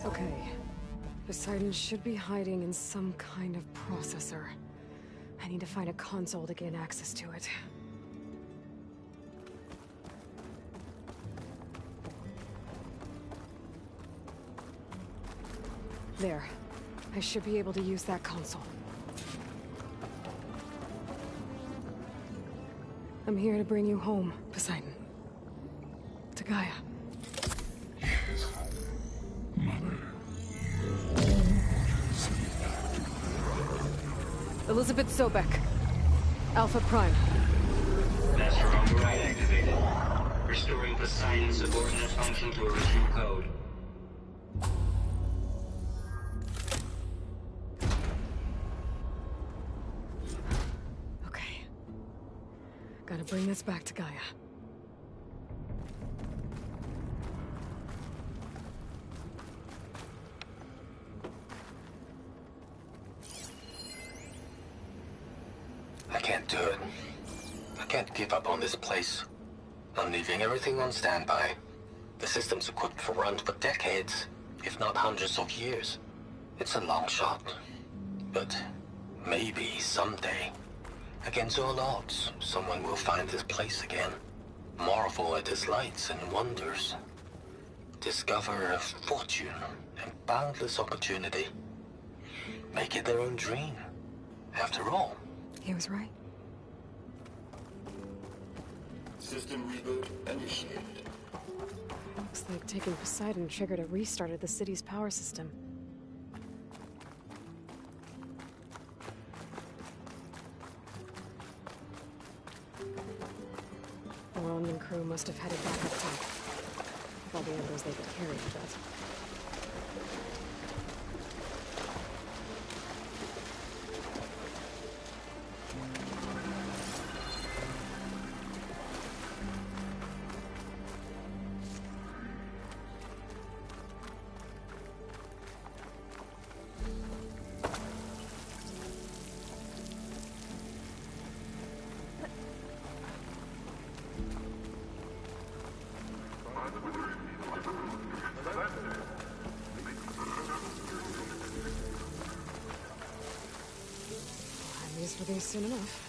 Okay. Poseidon should be hiding in some kind of processor. I need to find a console to gain access to it. There. I should be able to use that console. I'm here to bring you home, Poseidon. To Gaia. Mother. Elizabeth Sobek. Alpha Prime. Master override activated. Restoring Poseidon's subordinate function to original code. Okay. Gotta bring this back to Gaia. I can't do it. I can't give up on this place. I'm leaving everything on standby. The system's equipped for runs for decades, if not hundreds of years. It's a long shot. But maybe someday, against all odds, someone will find this place again. Marvel at its lights and wonders. Discover a fortune and boundless opportunity. Make it their own dream. After all, He was right. System reboot initiated. Looks like taking Poseidon triggered a restart of the city's power system. The Roman crew must have headed back up top. With all the embers they could carry, I bet. I'm used for these soon enough.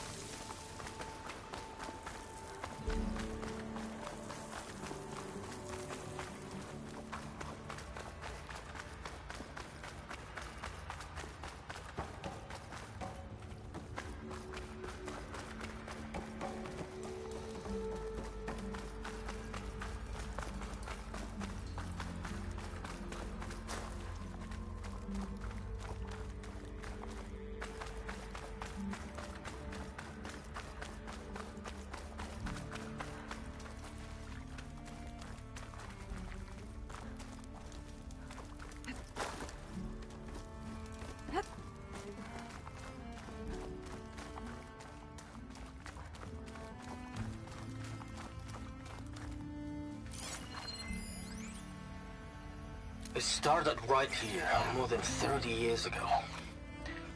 It started right here, more than 30 years ago.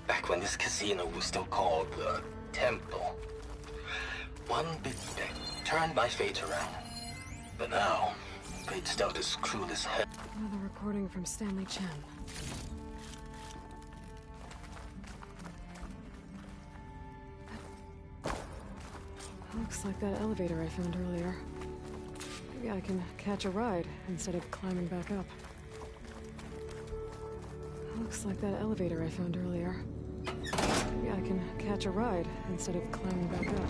Back when this casino was still called the Temple. One big bet turned my fate around. But now, fate's dealt this clueless head. Another recording from Stanley Chen. Looks like that elevator I found earlier. Maybe I can catch a ride instead of climbing back up. Looks like that elevator I found earlier. Maybe I can catch a ride instead of climbing back up.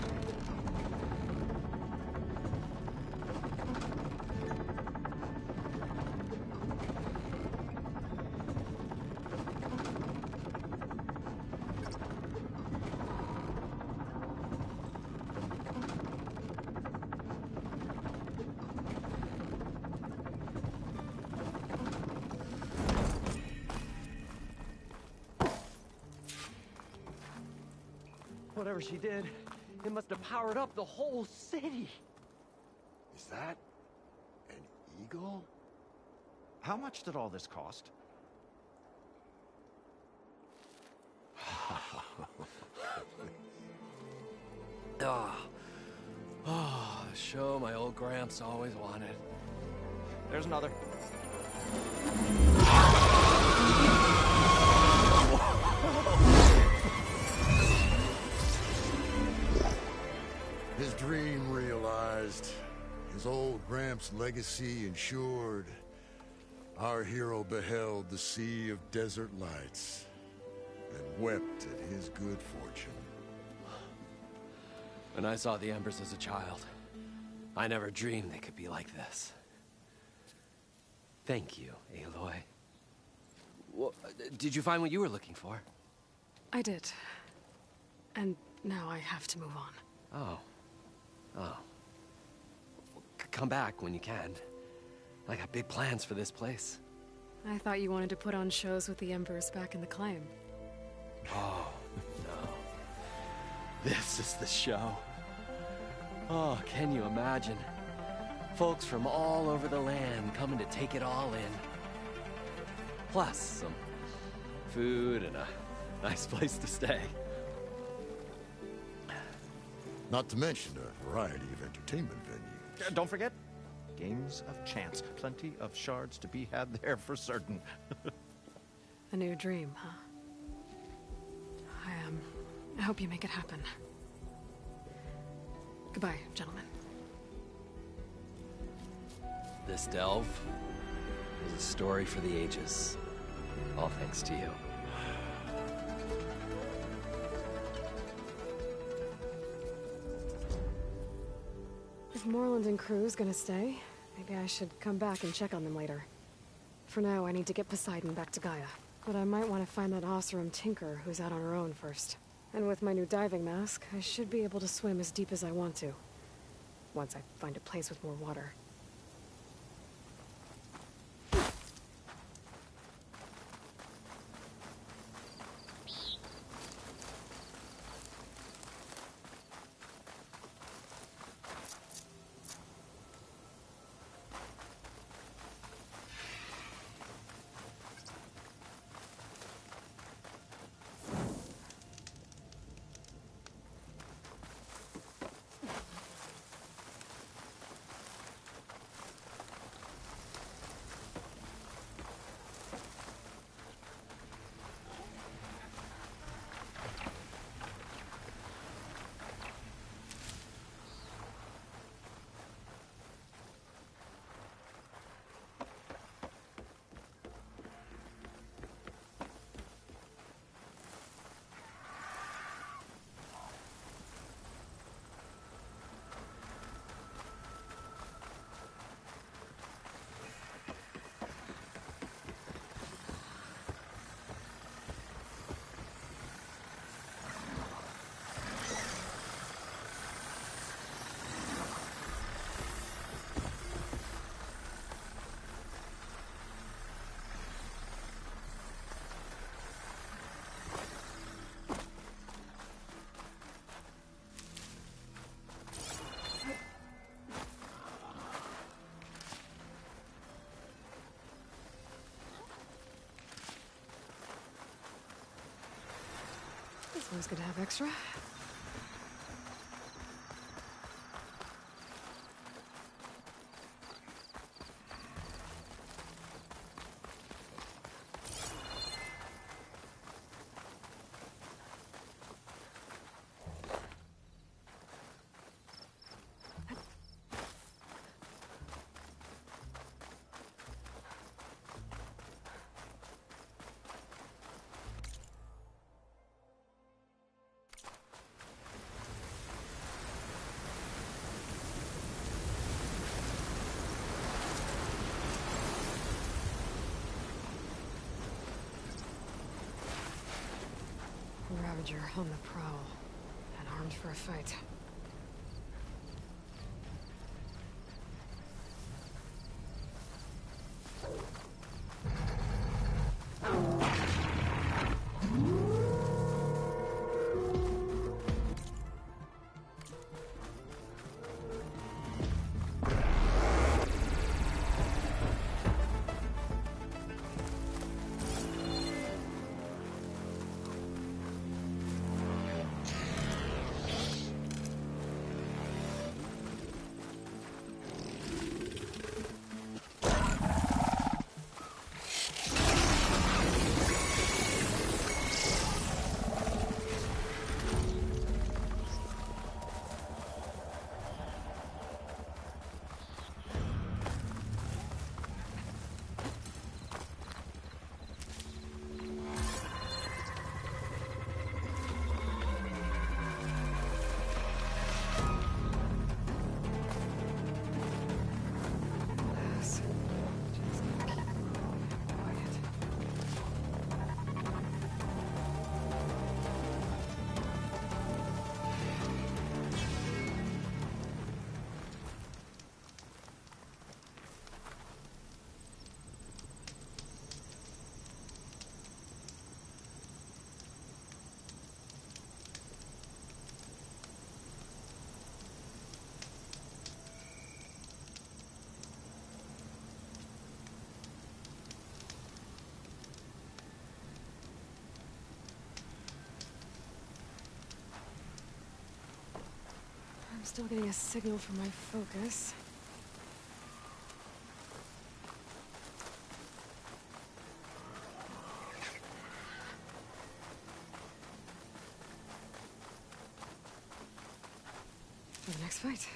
Whatever she did, it must have powered up the whole city. Is that an eagle? How much did all this cost? Oh, the show my old Gramps always wanted. There's another. dream realized. His old Gramps' legacy ensured. Our hero beheld the sea of desert lights and wept at his good fortune. When I saw the Embers as a child, I never dreamed they could be like this. Thank you, Aloy. Well, did you find what you were looking for? I did. And now I have to move on. Oh. Oh. Come back when you can. I got big plans for this place. I thought you wanted to put on shows with the Embers back in the claim. Oh, no. This is the show. Oh, can you imagine? Folks from all over the land coming to take it all in. Plus some food and a nice place to stay. Not to mention a variety of entertainment venues. Don't forget, games of chance. Plenty of shards to be had there for certain. A new dream, huh? I hope you make it happen. Goodbye, gentlemen. This delve is a story for the ages. All thanks to you. If Moreland and crew's gonna stay, maybe I should come back and check on them later. For now, I need to get Poseidon back to Gaia. But I might want to find that Oseram Tinker who's out on her own first. And with my new diving mask, I should be able to swim as deep as I want to. Once I find a place with more water. This one's good to have extra. Ravager on the prowl, and armed for a fight. I'm still getting a signal from my focus. For the next fight.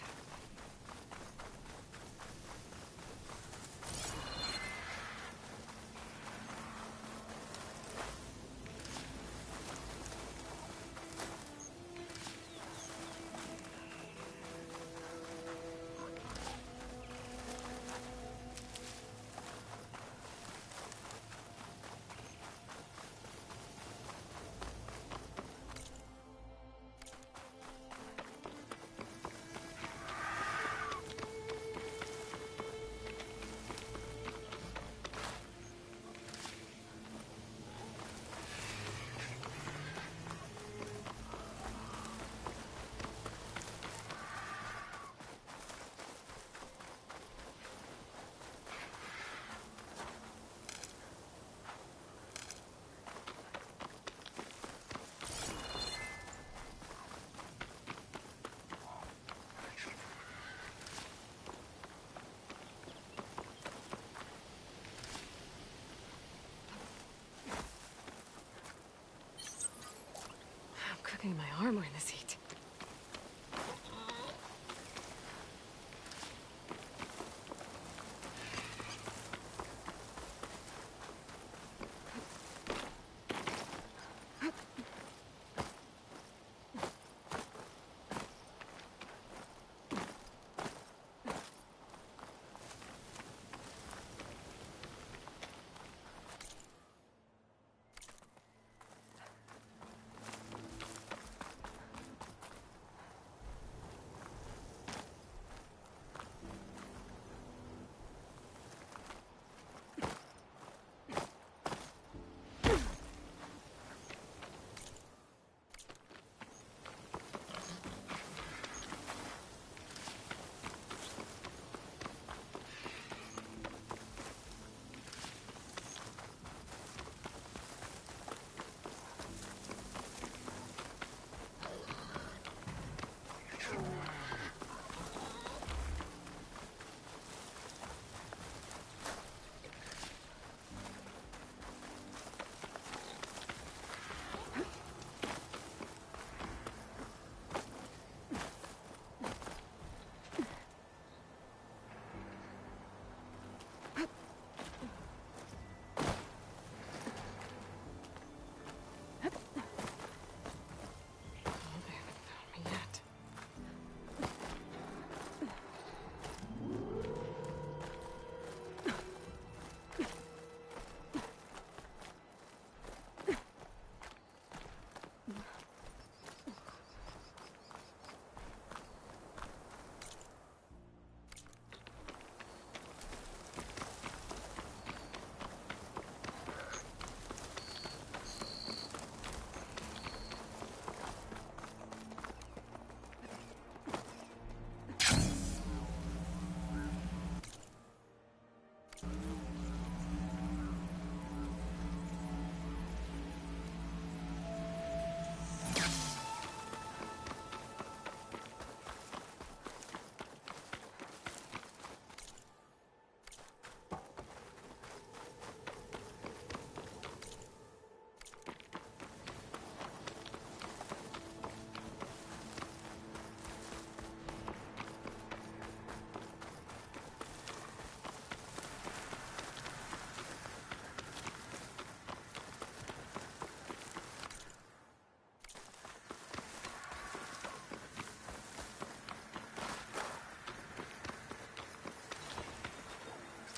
Cooking my armor in this heat.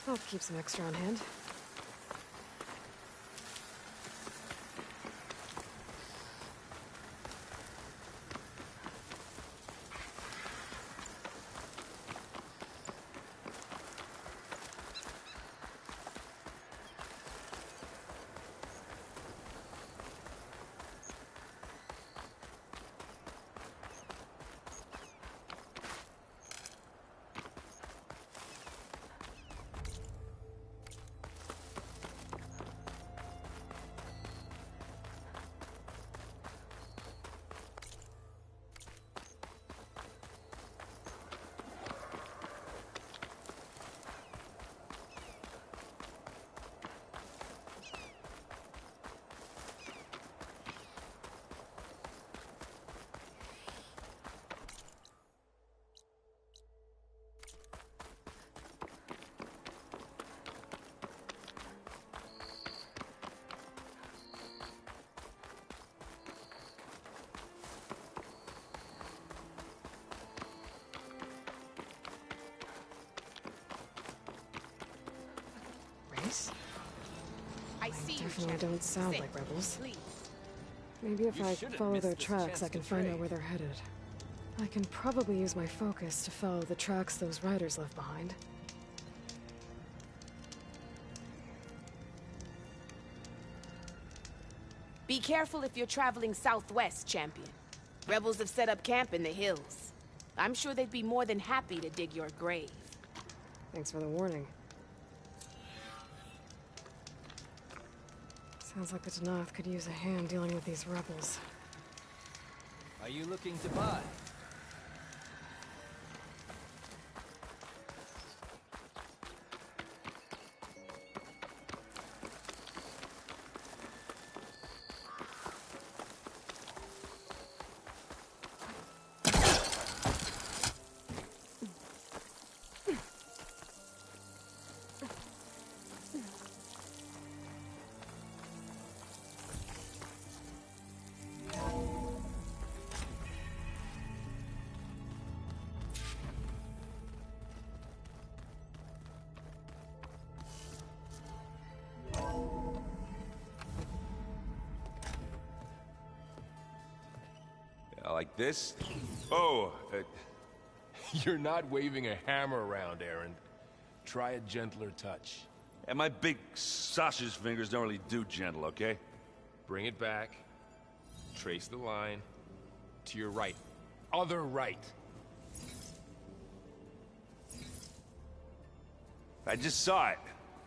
I'll keep some extra on hand. Definitely don't sound like rebels. Please. Maybe if You I shouldn't follow miss their this tracks, chance I can to find out trade. where they're headed. I can probably use my focus to follow the tracks those riders left behind. Be careful if you're traveling southwest, champion. Rebels have set up camp in the hills. I'm sure they'd be more than happy to dig your grave. Thanks for the warning. Sounds like the Danath could use a hand dealing with these rebels. Are you looking to buy? Like this? Oh, you're not waving a hammer around, Aaron. Try a gentler touch. And my big sausage fingers don't really do gentle, okay? Bring it back. Trace the line. To your right. Other right. I just saw it.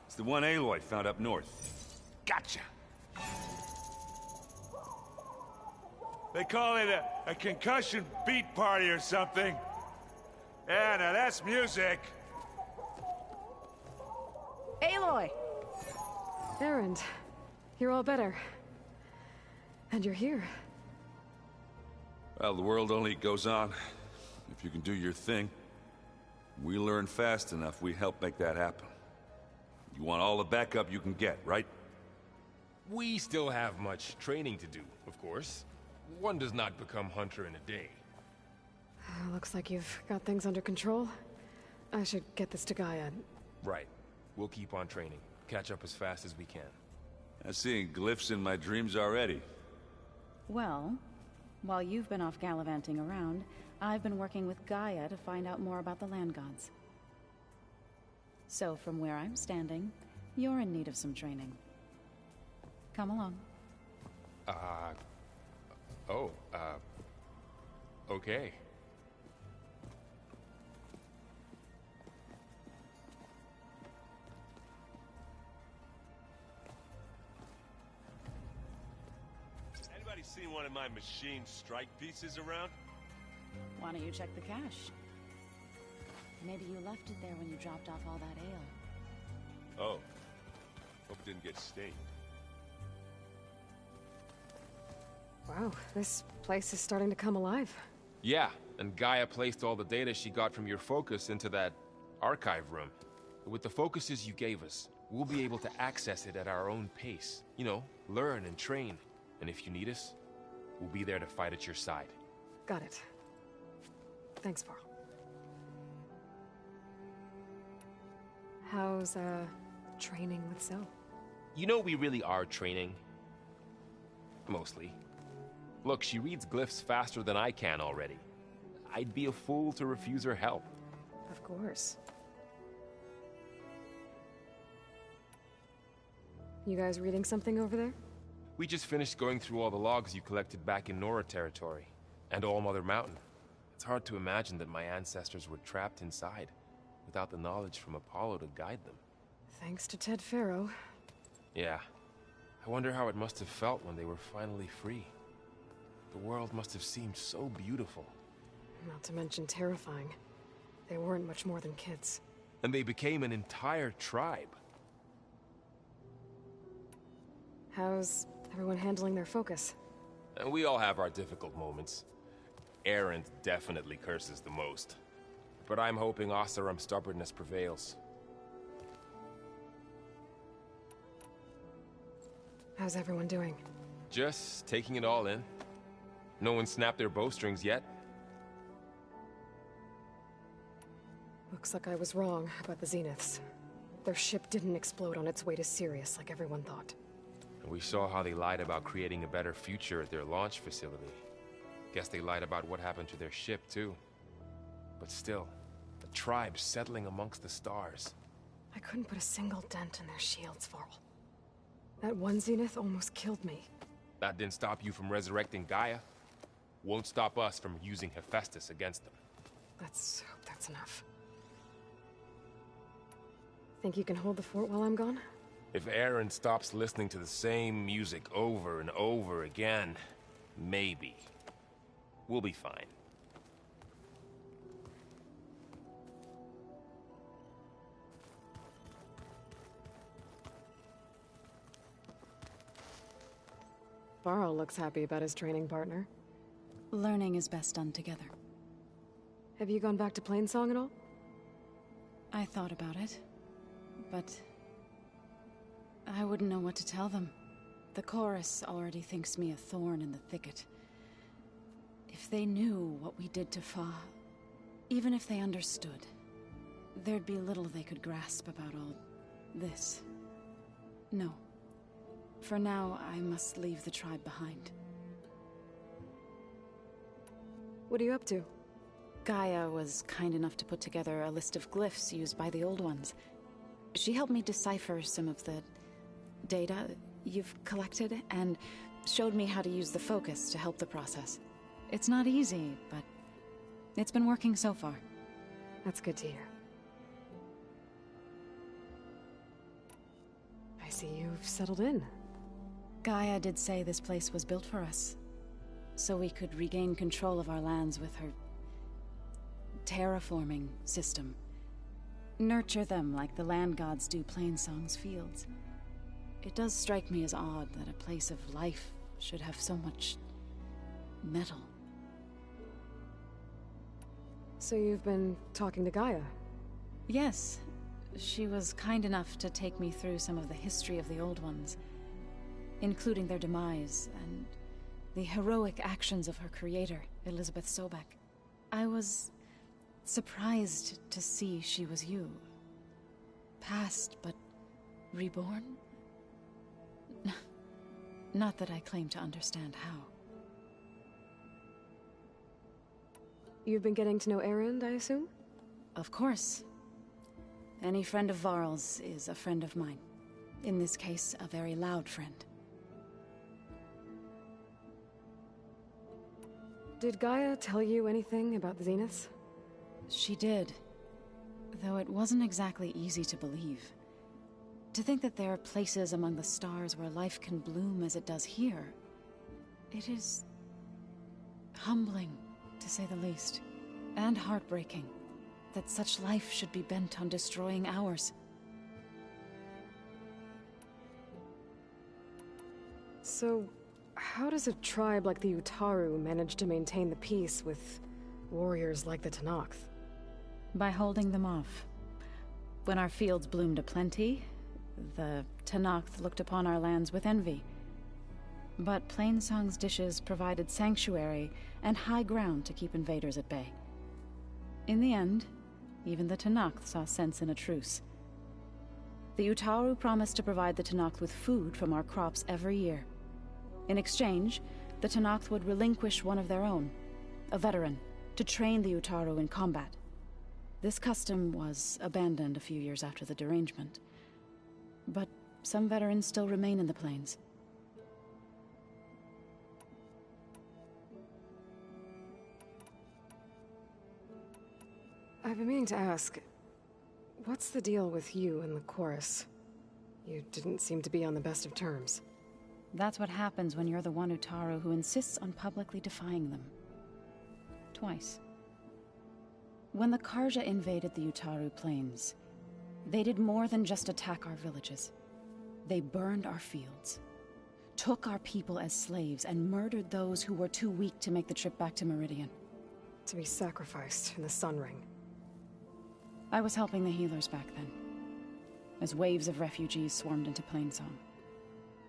It's the one Aloy found up north. Gotcha. They call it a concussion beat party or something. Yeah, now that's music. Aloy! Erend, you're all better. And you're here. Well, the world only goes on if you can do your thing. We learn fast enough, we help make that happen. You want all the backup you can get, right? We still have much training to do, of course. One does not become hunter in a day. Looks like you've got things under control. I should get this to Gaia. Right. We'll keep on training. Catch up as fast as we can. I'm seeing glyphs in my dreams already. Well, while you've been off gallivanting around, I've been working with Gaia to find out more about the land gods. So from where I'm standing, you're in need of some training. Come along. Okay. Anybody seen one of my machine strike pieces around? Why don't you check the cache? Maybe you left it there when you dropped off all that ale. Oh. Hope it didn't get stained. Wow, this place is starting to come alive. Yeah, and Gaia placed all the data she got from your focus into that archive room. With the focuses you gave us, we'll be able to access it at our own pace. You know, learn and train. And if you need us, we'll be there to fight at your side. Got it. Thanks, Varl. How's, training with Zoe? You know we really are training. Mostly. Look, she reads glyphs faster than I can already. I'd be a fool to refuse her help. Of course. You guys reading something over there? We just finished going through all the logs you collected back in Nora territory, and All Mother Mountain. It's hard to imagine that my ancestors were trapped inside, without the knowledge from Apollo to guide them. Thanks to Ted Faro. Yeah. I wonder how it must have felt when they were finally free. The world must have seemed so beautiful. Not to mention terrifying. They weren't much more than kids. And they became an entire tribe. How's everyone handling their focus? And we all have our difficult moments. Aaron definitely curses the most. But I'm hoping Oseram's stubbornness prevails. How's everyone doing? Just taking it all in. No one snapped their bowstrings yet. Looks like I was wrong about the Zeniths. Their ship didn't explode on its way to Sirius like everyone thought. And we saw how they lied about creating a better future at their launch facility. Guess they lied about what happened to their ship, too. But still, the tribe settling amongst the stars. I couldn't put a single dent in their shields, Varl. That one Zenith almost killed me. That didn't stop you from resurrecting Gaia. Won't stop us from using Hephaestus against them. Let's hope that's enough. Think you can hold the fort while I'm gone? If Aaron stops listening to the same music over and over again, maybe. We'll be fine. Varl looks happy about his training partner. Learning is best done together. Have you gone back to Plainsong at all? I thought about it, but I wouldn't know what to tell them. The chorus already thinks me a thorn in the thicket. If they knew what we did to Fa, even if they understood, there'd be little they could grasp about all this. No. For now, I must leave the tribe behind. What are you up to? Gaia was kind enough to put together a list of glyphs used by the Old Ones. She helped me decipher some of the data you've collected, and showed me how to use the focus to help the process. It's not easy, but it's been working so far. That's good to hear. I see you've settled in. Gaia did say this place was built for us, so we could regain control of our lands with her terraforming system. Nurture them like the land gods do Plainsong's fields. It does strike me as odd that a place of life should have so much metal. So you've been talking to Gaia? Yes. She was kind enough to take me through some of the history of the Old Ones, including their demise and the heroic actions of her creator, Elizabeth Sobek. I was surprised to see she was you. Past, but reborn? Not that I claim to understand how. You've been getting to know Erend, I assume? Of course. Any friend of Varl's is a friend of mine. In this case, a very loud friend. Did Gaia tell you anything about the Zeniths? She did. Though it wasn't exactly easy to believe. To think that there are places among the stars where life can bloom as it does here. It is humbling, to say the least. And heartbreaking that such life should be bent on destroying ours. So, how does a tribe like the Utaru manage to maintain the peace with warriors like the Tenakth? By holding them off. When our fields bloomed aplenty, the Tenakth looked upon our lands with envy. But Plainsong's dishes provided sanctuary and high ground to keep invaders at bay. In the end, even the Tenakth saw sense in a truce. The Utaru promised to provide the Tenakth with food from our crops every year. In exchange, the Tenakth would relinquish one of their own, a veteran, to train the Utaru in combat. This custom was abandoned a few years after the derangement. But some veterans still remain in the plains. I've been meaning to ask, what's the deal with you and the chorus? You didn't seem to be on the best of terms. That's what happens when you're the one Utaru who insists on publicly defying them. Twice. When the Karja invaded the Utaru plains, they did more than just attack our villages. They burned our fields, took our people as slaves, and murdered those who were too weak to make the trip back to Meridian. To be sacrificed in the Sun Ring. I was helping the healers back then, as waves of refugees swarmed into Plainsong.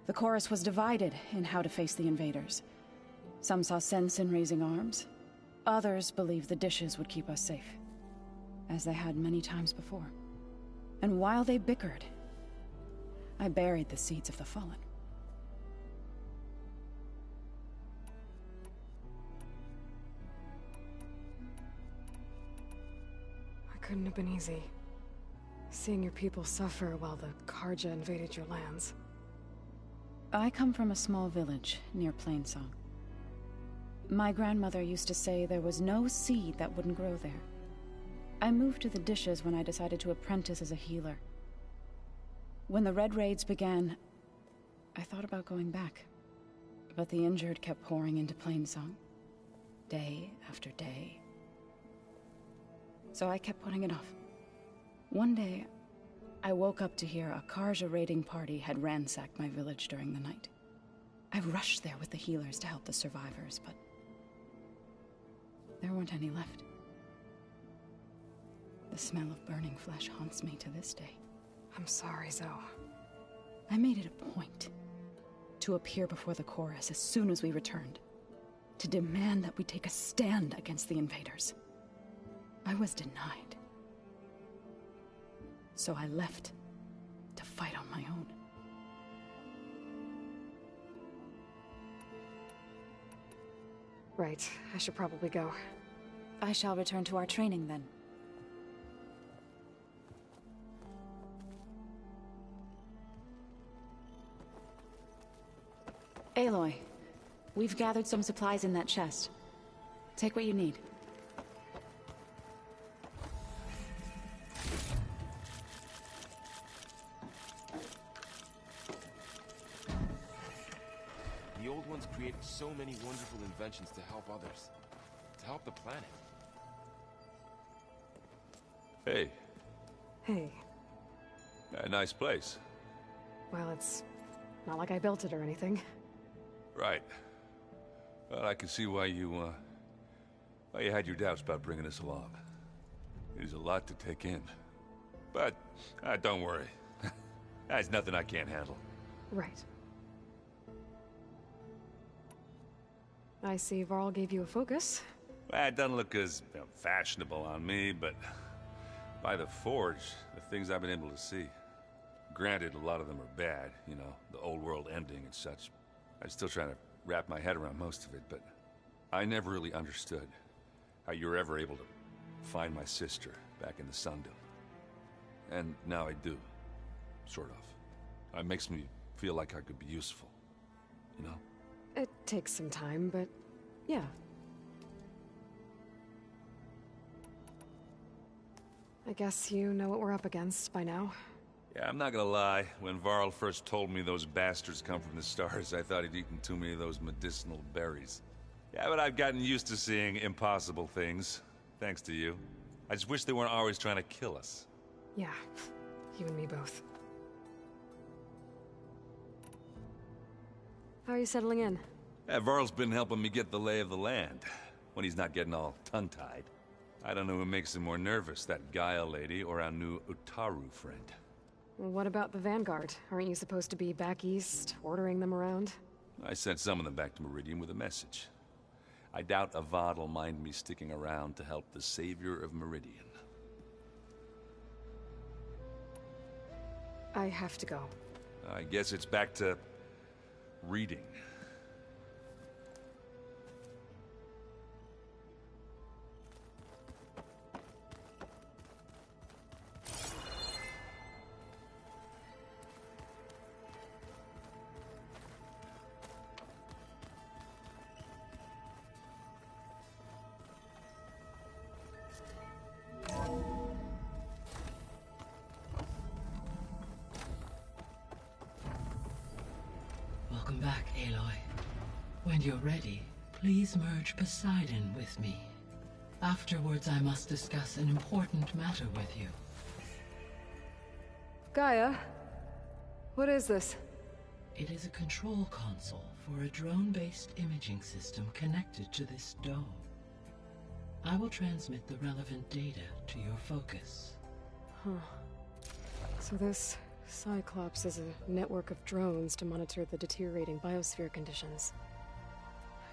The chorus was divided in how to face the invaders. Some saw sense in raising arms. Others believed the dishes would keep us safe, as they had many times before. And while they bickered, I buried the seeds of the fallen. couldn't have been easy. Seeing your people suffer while the Karja invaded your lands. I come from a small village near Plainsong. My grandmother used to say there was no seed that wouldn't grow there. I moved to the Dishes when I decided to apprentice as a healer. When the Red Raids began, I thought about going back. But the injured kept pouring into Plainsong, day after day. So I kept putting it off. One day, I woke up to hear a Karja raiding party had ransacked my village during the night. I rushed there with the healers to help the survivors, but there weren't any left. The smell of burning flesh haunts me to this day. I'm sorry, Zoe. I made it a point to appear before the chorus as soon as we returned, to demand that we take a stand against the invaders. I was denied. So I left to fight on my own. Right, I should probably go. I shall return to our training then. Aloy, we've gathered some supplies in that chest. Take what you need. The old ones created so many wonderful inventions to help others. To help the planet. Hey. Hey. A nice place. Well, it's not like I built it or anything. Right. Well, I can see why you had your doubts about bringing us along. It is a lot to take in. But, don't worry. That's nothing I can't handle. Right. I see Varl gave you a focus. Well, it doesn't look as fashionable on me, but by the Forge, the things I've been able to see. Granted, a lot of them are bad, you know, the old world ending and such. I'm still trying to wrap my head around most of it, but I never really understood how you were ever able to find my sister back in the Sundom. And now I do, sort of. It makes me feel like I could be useful, you know? It takes some time, but yeah. I guess you know what we're up against by now. Yeah, I'm not gonna lie. When Varl first told me those bastards come from the stars, I thought he'd eaten too many of those medicinal berries. Yeah, but I've gotten used to seeing impossible things, thanks to you. I just wish they weren't always trying to kill us. Yeah, you and me both. How are you settling in? Yeah, Varl's been helping me get the lay of the land, when he's not getting all tongue-tied. I don't know who makes him more nervous, that Gaia lady or our new Utaru friend. What about the Vanguard? Aren't you supposed to be back east, ordering them around? I sent some of them back to Meridian with a message. I doubt Avad will mind me sticking around to help the savior of Meridian. I have to go. I guess it's back to reading. Welcome back, Aloy. When you're ready, please merge Poseidon with me. Afterwards, I must discuss an important matter with you. Gaia? What is this? It is a control console for a drone-based imaging system connected to this dome. I will transmit the relevant data to your focus. Huh. So this Cyclops is a network of drones to monitor the deteriorating biosphere conditions.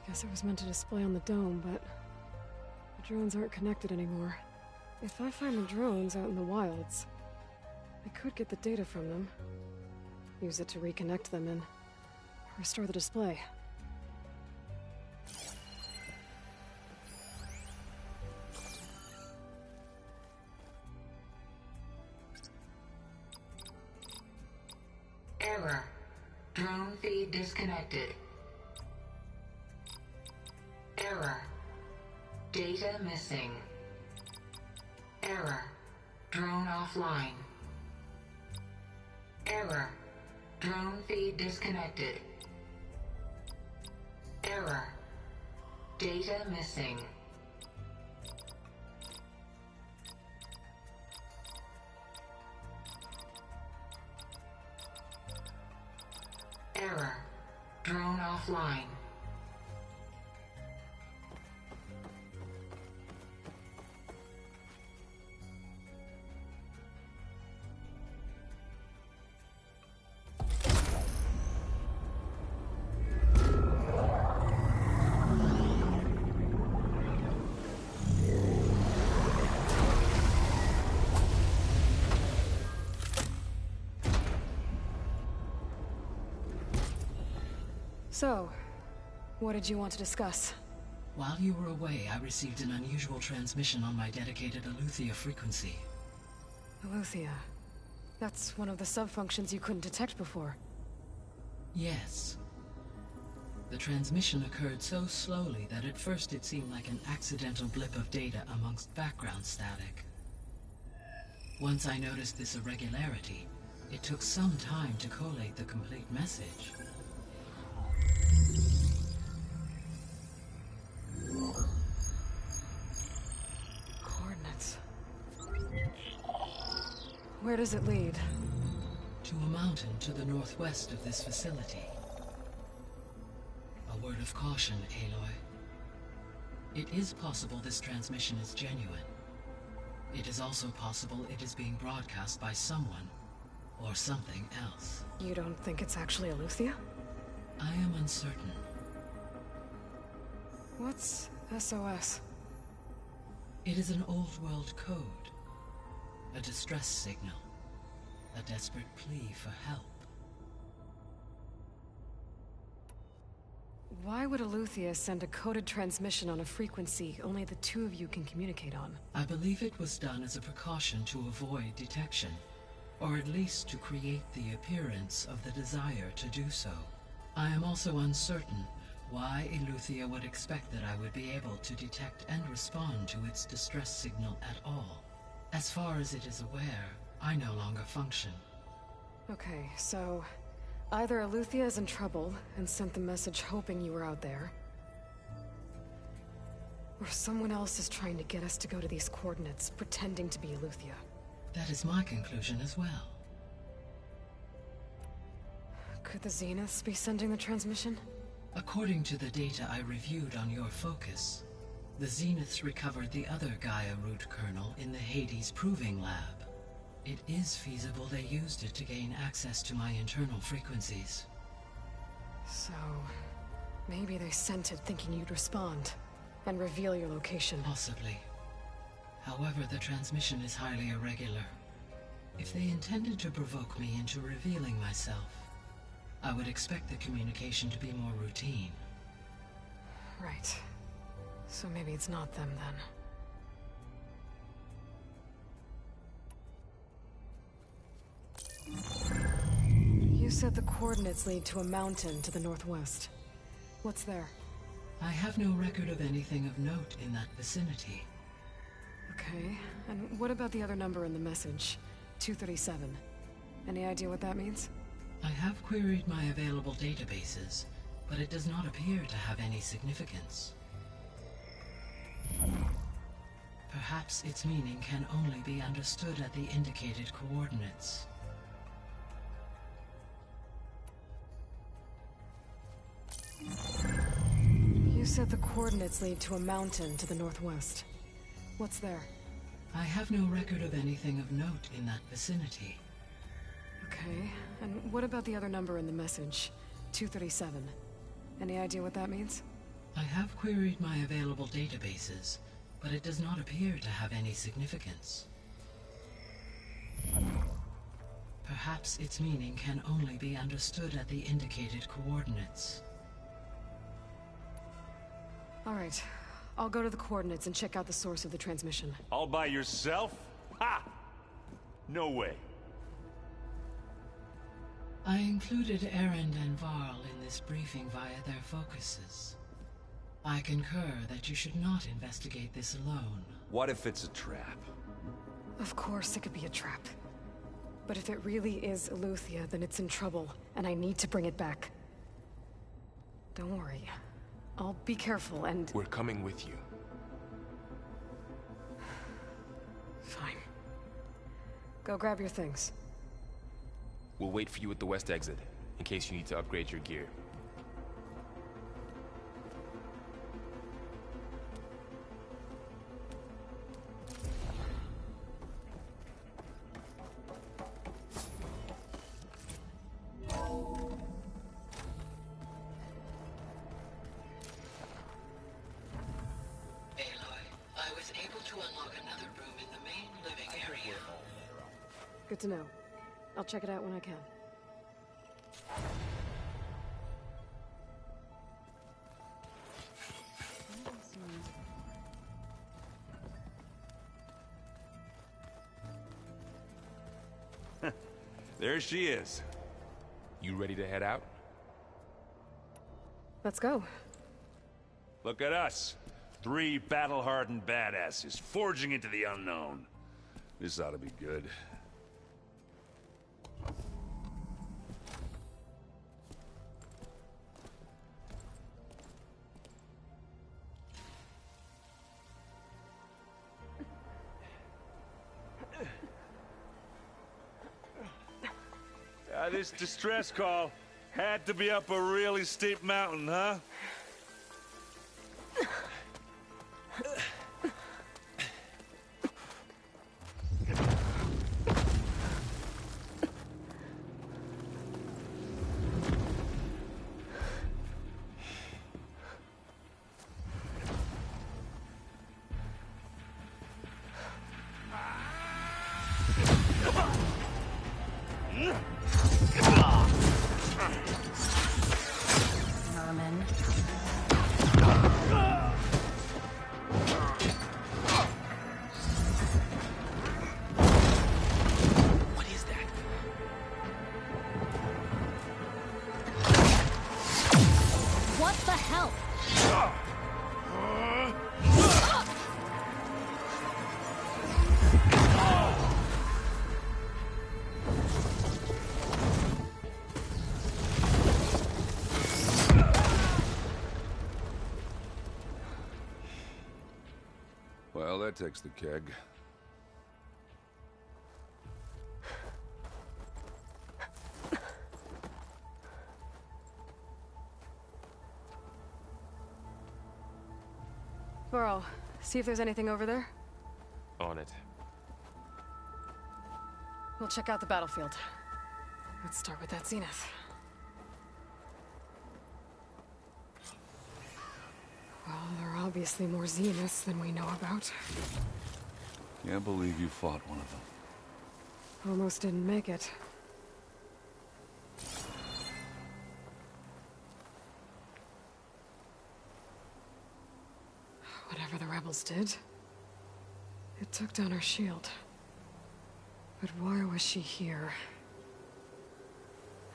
I guess it was meant to display on the dome, but the drones aren't connected anymore. If I find the drones out in the wilds, I could get the data from them, use it to reconnect them and restore the display. Error. Drone feed disconnected. Error. Data missing. Error. Drone offline. Error. Drone feed disconnected. Error. Data missing. Error. Drone offline. So, what did you want to discuss? While you were away, I received an unusual transmission on my dedicated Aletheia frequency. Aletheia. That's one of the sub-functions you couldn't detect before. Yes. The transmission occurred so slowly that at first it seemed like an accidental blip of data amongst background static. Once I noticed this irregularity, it took some time to collate the complete message. Coordinates. Where does it lead? To a mountain to the northwest of this facility. A word of caution, Aloy. It is possible this transmission is genuine. It is also possible it is being broadcast by someone or something else. You don't think it's actually Aletheia? I am uncertain. What's SOS? It is an old-world code. A distress signal. A desperate plea for help. Why would Aletheia send a coded transmission on a frequency only the two of you can communicate on? I believe it was done as a precaution to avoid detection, or at least to create the appearance of the desire to do so. I am also uncertain why Aletheia would expect that I would be able to detect and respond to its distress signal at all. As far as it is aware, I no longer function. Okay, so either Aletheia is in trouble and sent the message hoping you were out there, or someone else is trying to get us to go to these coordinates, pretending to be Aletheia. That is my conclusion as well. Could the Zeniths be sending the transmission? According to the data I reviewed on your focus, the Zeniths recovered the other Gaia root kernel in the Hades Proving Lab. It is feasible they used it to gain access to my internal frequencies. So, maybe they sent it thinking you'd respond and reveal your location. Possibly. However, the transmission is highly irregular. If they intended to provoke me into revealing myself, I would expect the communication to be more routine. Right. So maybe it's not them then. You said the coordinates lead to a mountain to the northwest. What's there? I have no record of anything of note in that vicinity. Okay, and what about the other number in the message? 237. Any idea what that means? I have queried my available databases, but it does not appear to have any significance. Perhaps its meaning can only be understood at the indicated coordinates. You said the coordinates lead to a mountain to the northwest. What's there? I have no record of anything of note in that vicinity. Okay, and what about the other number in the message? 237. Any idea what that means? I have queried my available databases, but it does not appear to have any significance. Perhaps its meaning can only be understood at the indicated coordinates. All right, I'll go to the coordinates and check out the source of the transmission. All by yourself? Ha! No way. I included Erend and Varl in this briefing via their focuses. I concur that you should not investigate this alone. What if it's a trap? Of course it could be a trap. But if it really is Eleuthia, then it's in trouble, and I need to bring it back. Don't worry. I'll be careful and... We're coming with you. Fine. Go grab your things. We'll wait for you at the west exit, in case you need to upgrade your gear. Good to know. I'll check it out when I can. There she is. You ready to head out? Let's go. Look at us. 3 battle-hardened badasses forging into the unknown. This ought to be good. This distress call had to be up a really steep mountain, huh? Well, that takes the keg. Varl, see if there's anything over there. On it. We'll check out the battlefield. Let's start with that zenith. Well, there are obviously more zeniths than we know about. Can't believe you fought one of them. Almost didn't make it. Whatever the rebels did, it took down our shield. But why was she here?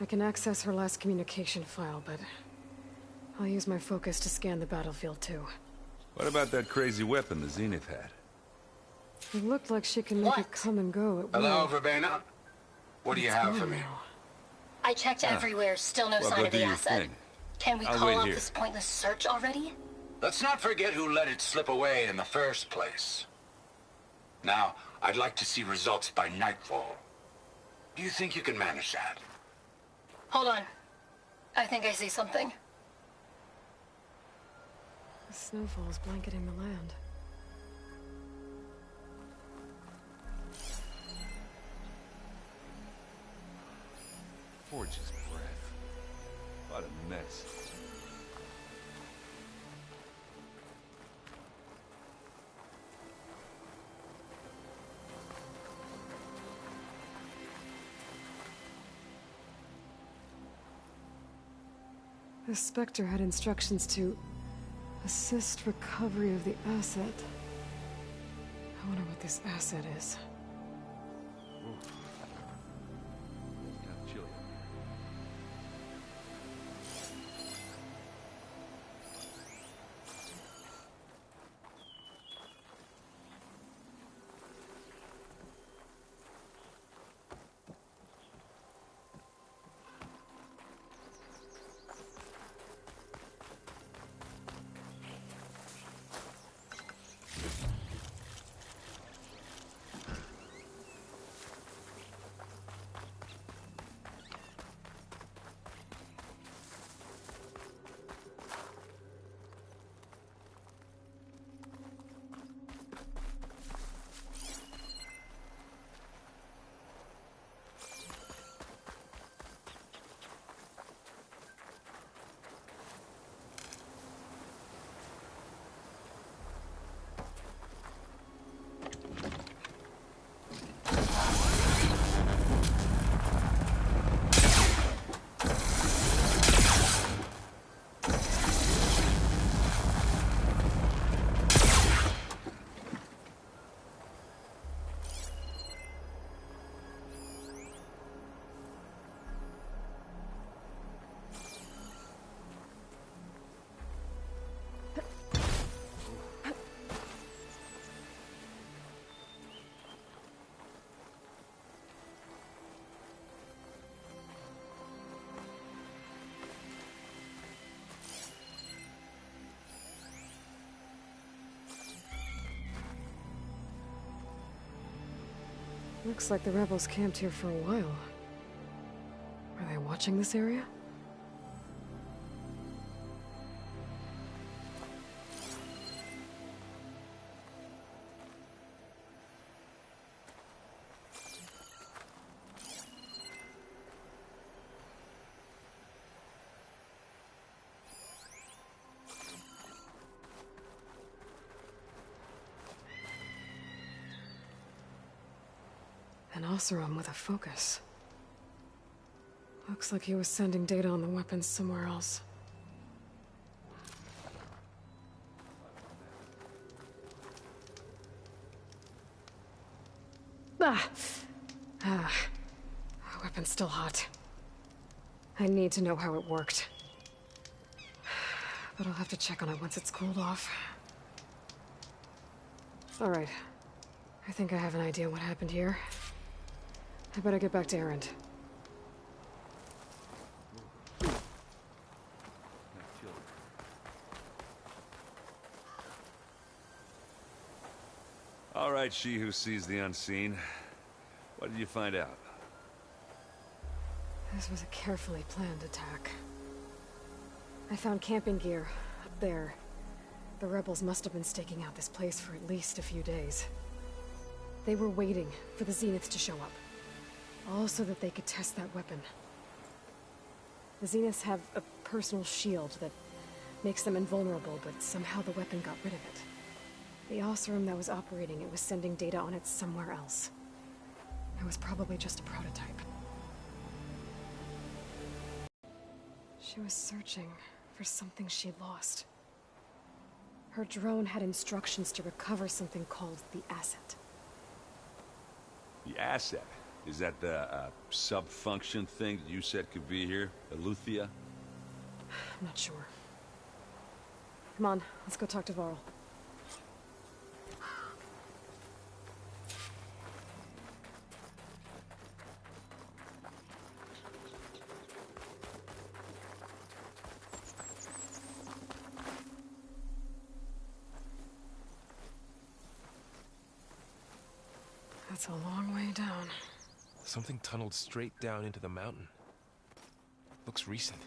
I can access her last communication file, but I'll use my focus to scan the battlefield too. What about that crazy weapon the Zenith had? It looked like she can make it come and go at will. Hello, Verbena? What do you have for me? I checked everywhere, still no sign of the asset. Can we call off this pointless search already? Let's not forget who let it slip away in the first place. Now, I'd like to see results by nightfall. Do you think you can manage that? Hold on. I think I see something. The snowfall's blanketing the land. Forge's breath. What a mess. The Spectre had instructions to assist recovery of the asset. I wonder what this asset is. Kind of chilly. Looks like the rebels camped here for a while. Are they watching this area? An Oseram with a focus. Looks like he was sending data on the weapons somewhere else. The weapon's still hot. I need to know how it worked. But I'll have to check on it once it's cooled off. Alright. I think I have an idea what happened here. I better get back to Erend. All right, she who sees the unseen. What did you find out? This was a carefully planned attack. I found camping gear up there. The rebels must have been staking out this place for at least a few days. They were waiting for the Zeniths to show up. All so that they could test that weapon. The Zeniths have a personal shield that makes them invulnerable, but somehow the weapon got rid of it. The Oseram that was operating it was sending data on it somewhere else. It was probably just a prototype. She was searching for something she lost. Her drone had instructions to recover something called the asset. The asset? Is that the sub-function thing that you said could be here? Eleuthia? I'm not sure. Come on, let's go talk to Varl. That's a long way down. Something tunneled straight down into the mountain. Looks recent.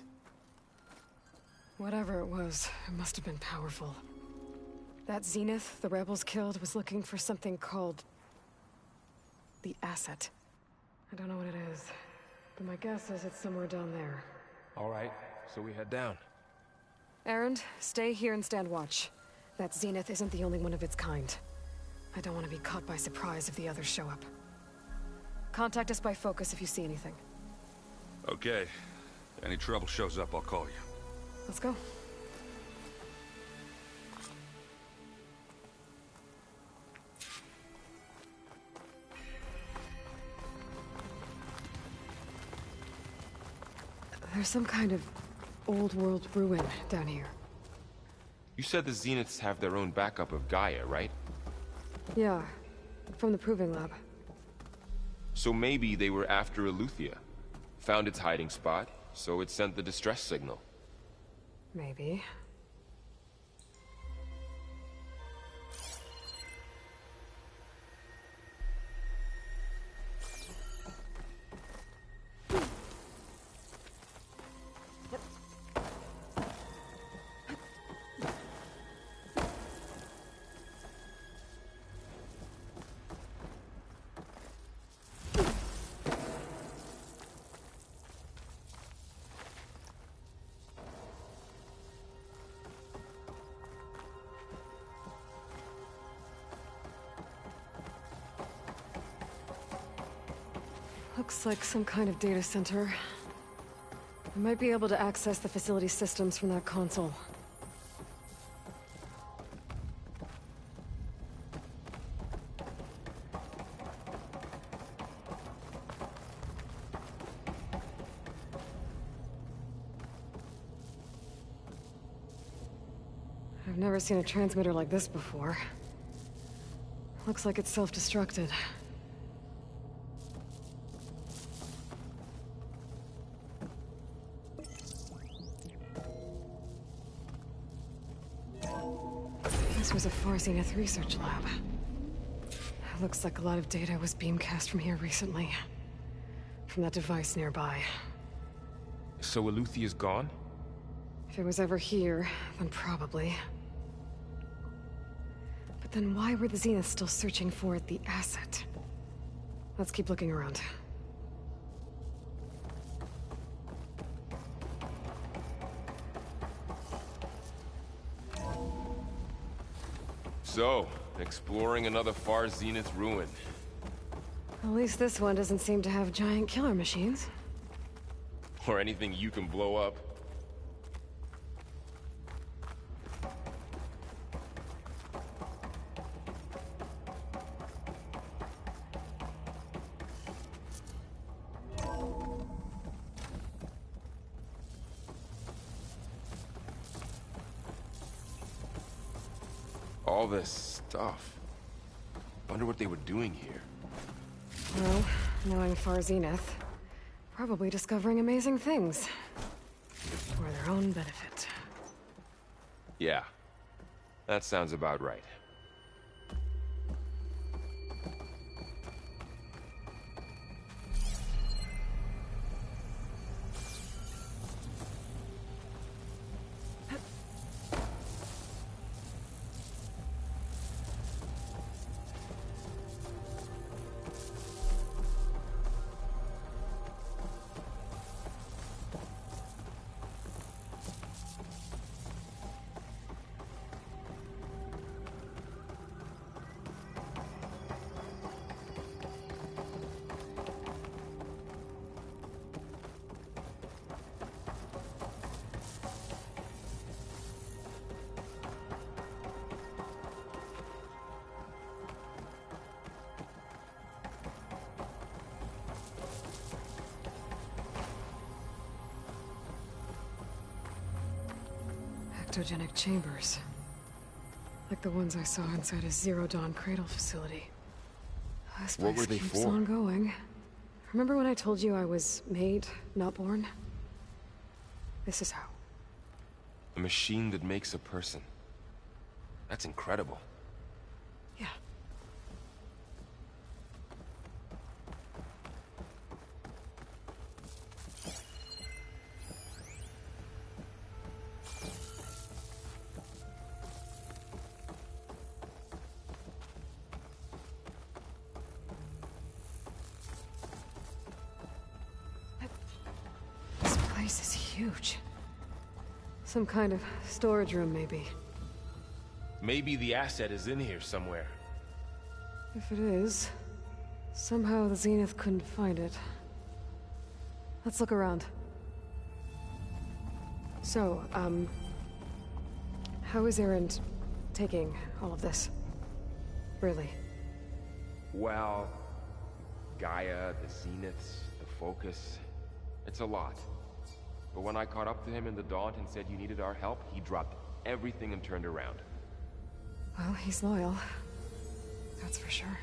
Whatever it was, it must have been powerful. That Zenith the rebels killed was looking for something called the asset. I don't know what it is, but my guess is it's somewhere down there. All right, so we head down. Erend, stay here and stand watch. That Zenith isn't the only one of its kind. I don't want to be caught by surprise if the others show up. Contact us by focus if you see anything. Okay. Any trouble shows up, I'll call you. Let's go. There's some kind of old world ruin down here. You said the Zeniths have their own backup of Gaia, right? Yeah, from the Proving Lab. So maybe they were after Eleuthia. Found its hiding spot, so it sent the distress signal. Maybe. Looks like some kind of data center. I might be able to access the facility systems from that console. I've never seen a transmitter like this before. Looks like it's self-destructed. This was a Far Zenith research lab. Looks like a lot of data was beamcast from here recently. From that device nearby. So Eluthia's gone? If it was ever here, then probably. But then why were the Zeniths still searching for the asset? Let's keep looking around. So, exploring another far Zenith ruin. At least this one doesn't seem to have giant killer machines. Or anything you can blow up. All this stuff. Wonder what they were doing here. Well, knowing Far Zenith, probably discovering amazing things. For their own benefit. Yeah. That sounds about right. Ectogenic chambers. Like the ones I saw inside a Zero Dawn cradle facility. This What place were they keeps for? on going. Remember when I told you I was made, not born? This is how. A machine that makes a person. That's incredible. Yeah. This place is huge. Some kind of storage room, maybe. Maybe the asset is in here somewhere. If it is, somehow the Zenith couldn't find it. Let's look around. So, how is Erend taking all of this? Really? Well, Gaia, the Zeniths, the Focus. It's a lot. But when I caught up to him in the Daunt and said you needed our help, he dropped everything and turned around. Well, he's loyal. That's for sure.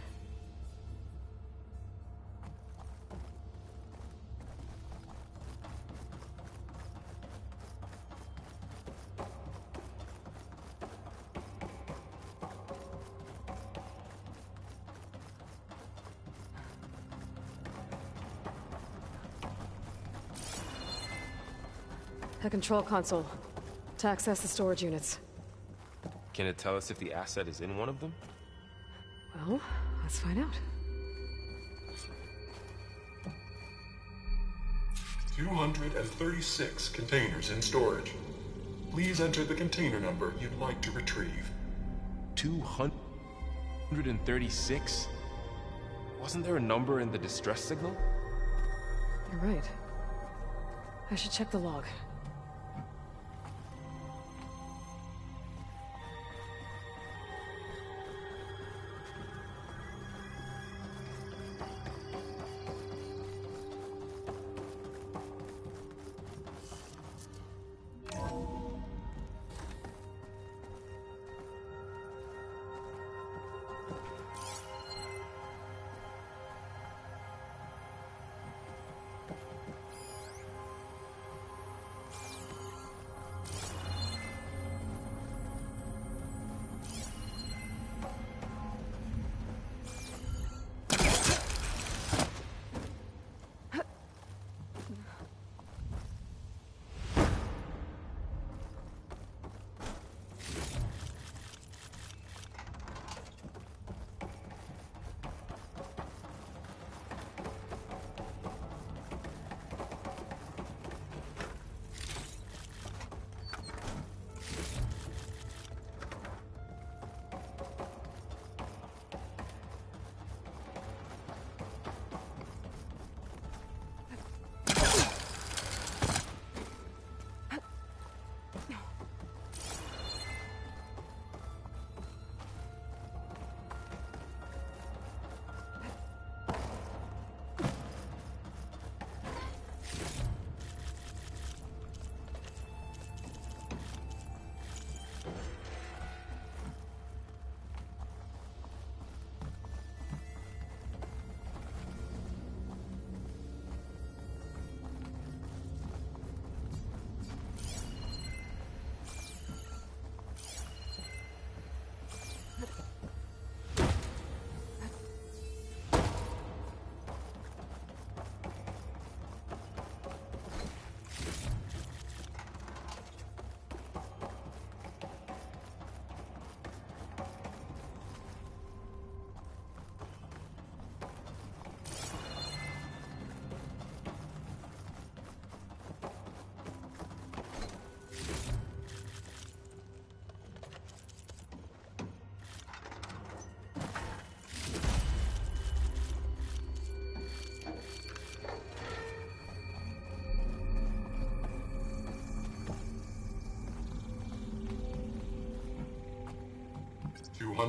A control console. To access the storage units. Can it tell us if the asset is in one of them? Well, let's find out. 236 containers in storage. Please enter the container number you'd like to retrieve. 236? Wasn't there a number in the distress signal? You're right. I should check the log.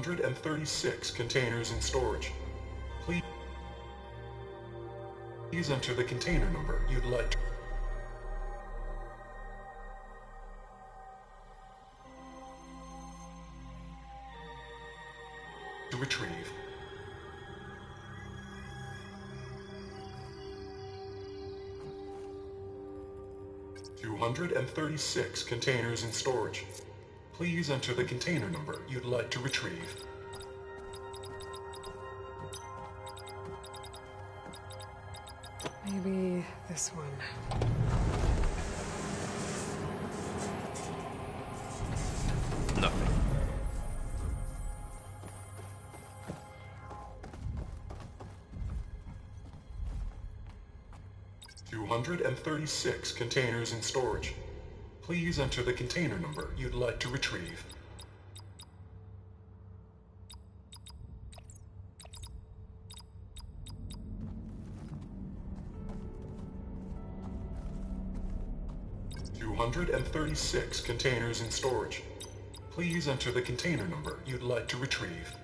236 containers in storage. Please enter the container number you'd like to retrieve. 236 containers in storage. Please enter the container number you'd like to retrieve. Maybe this one. 236 containers in storage. Please enter the container number you'd like to retrieve. 236 containers in storage. Please enter the container number you'd like to retrieve.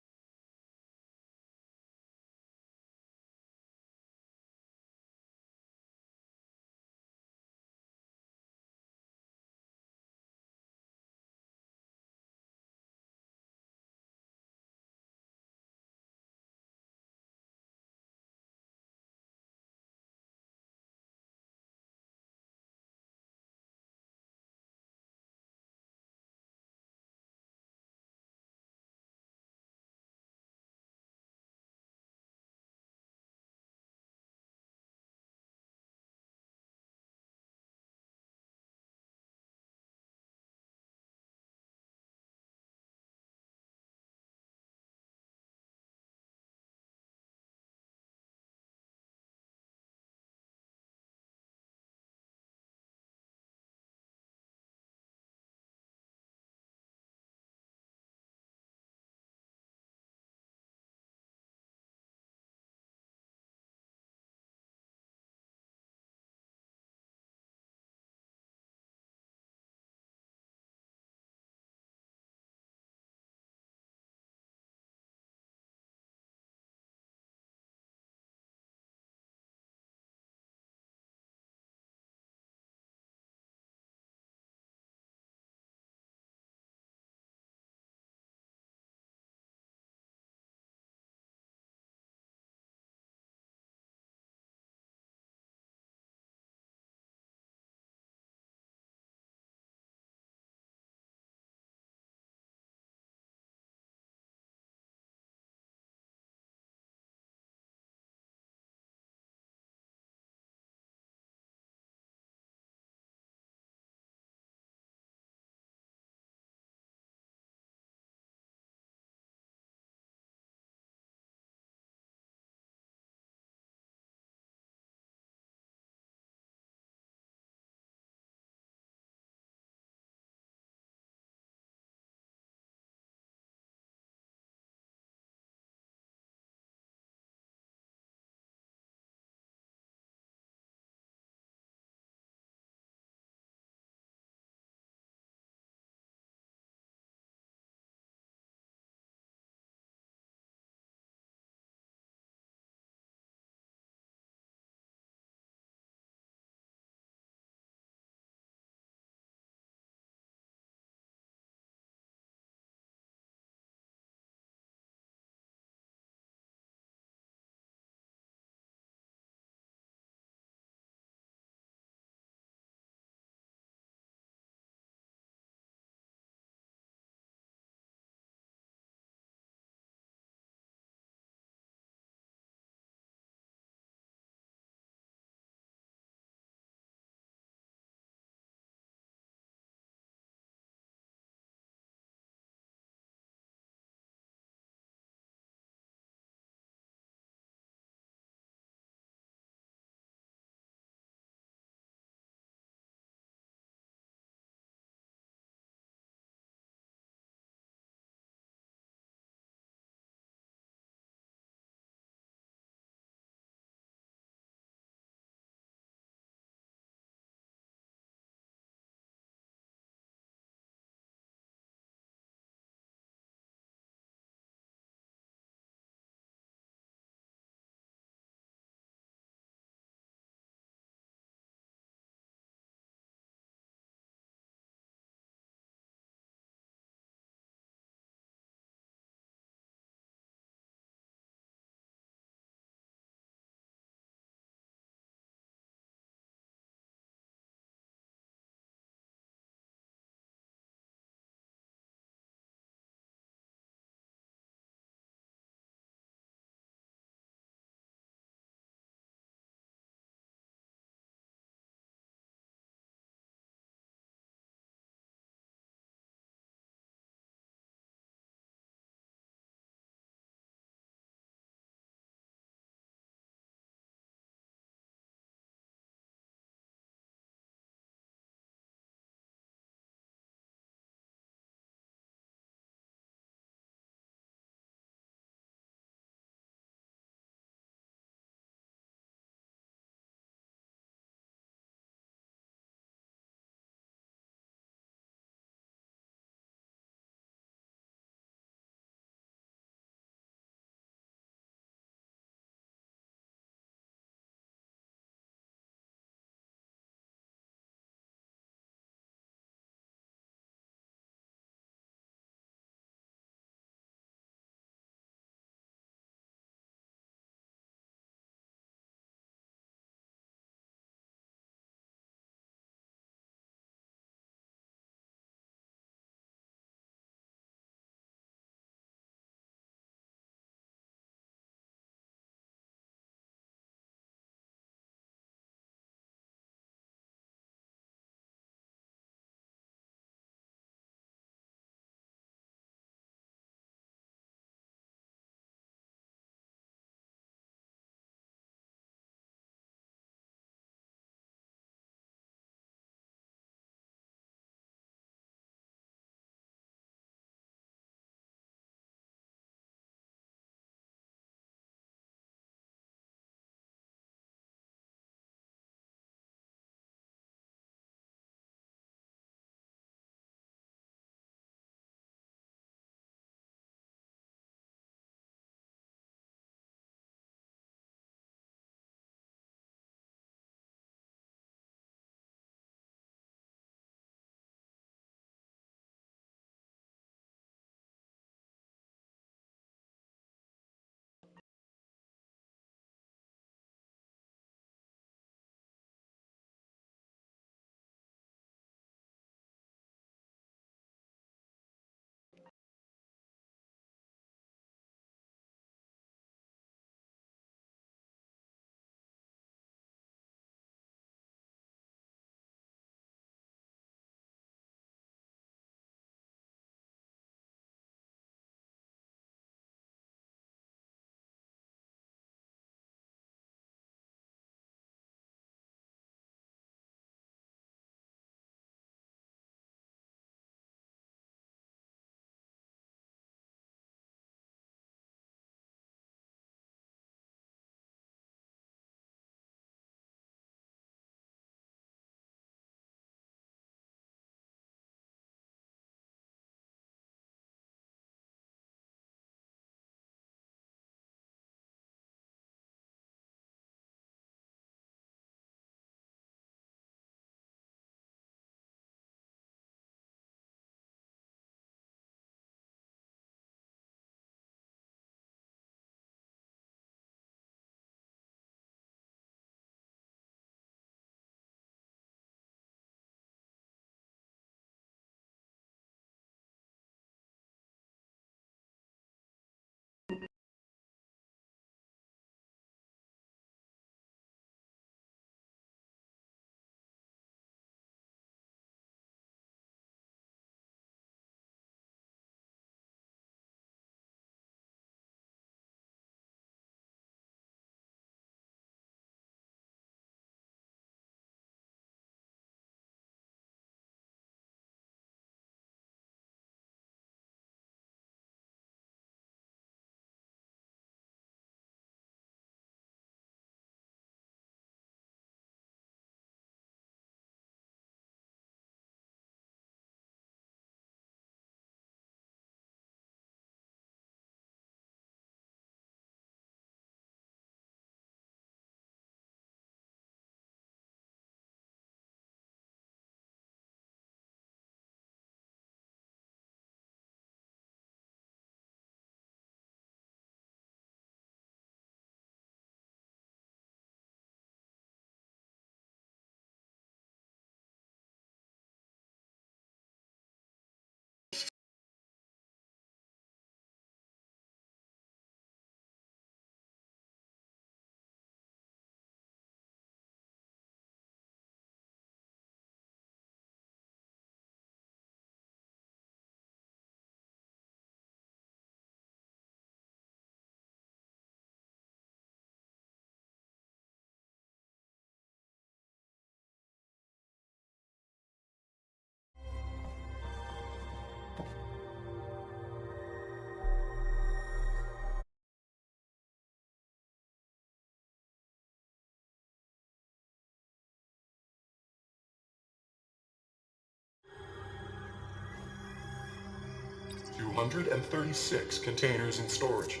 236 containers in storage.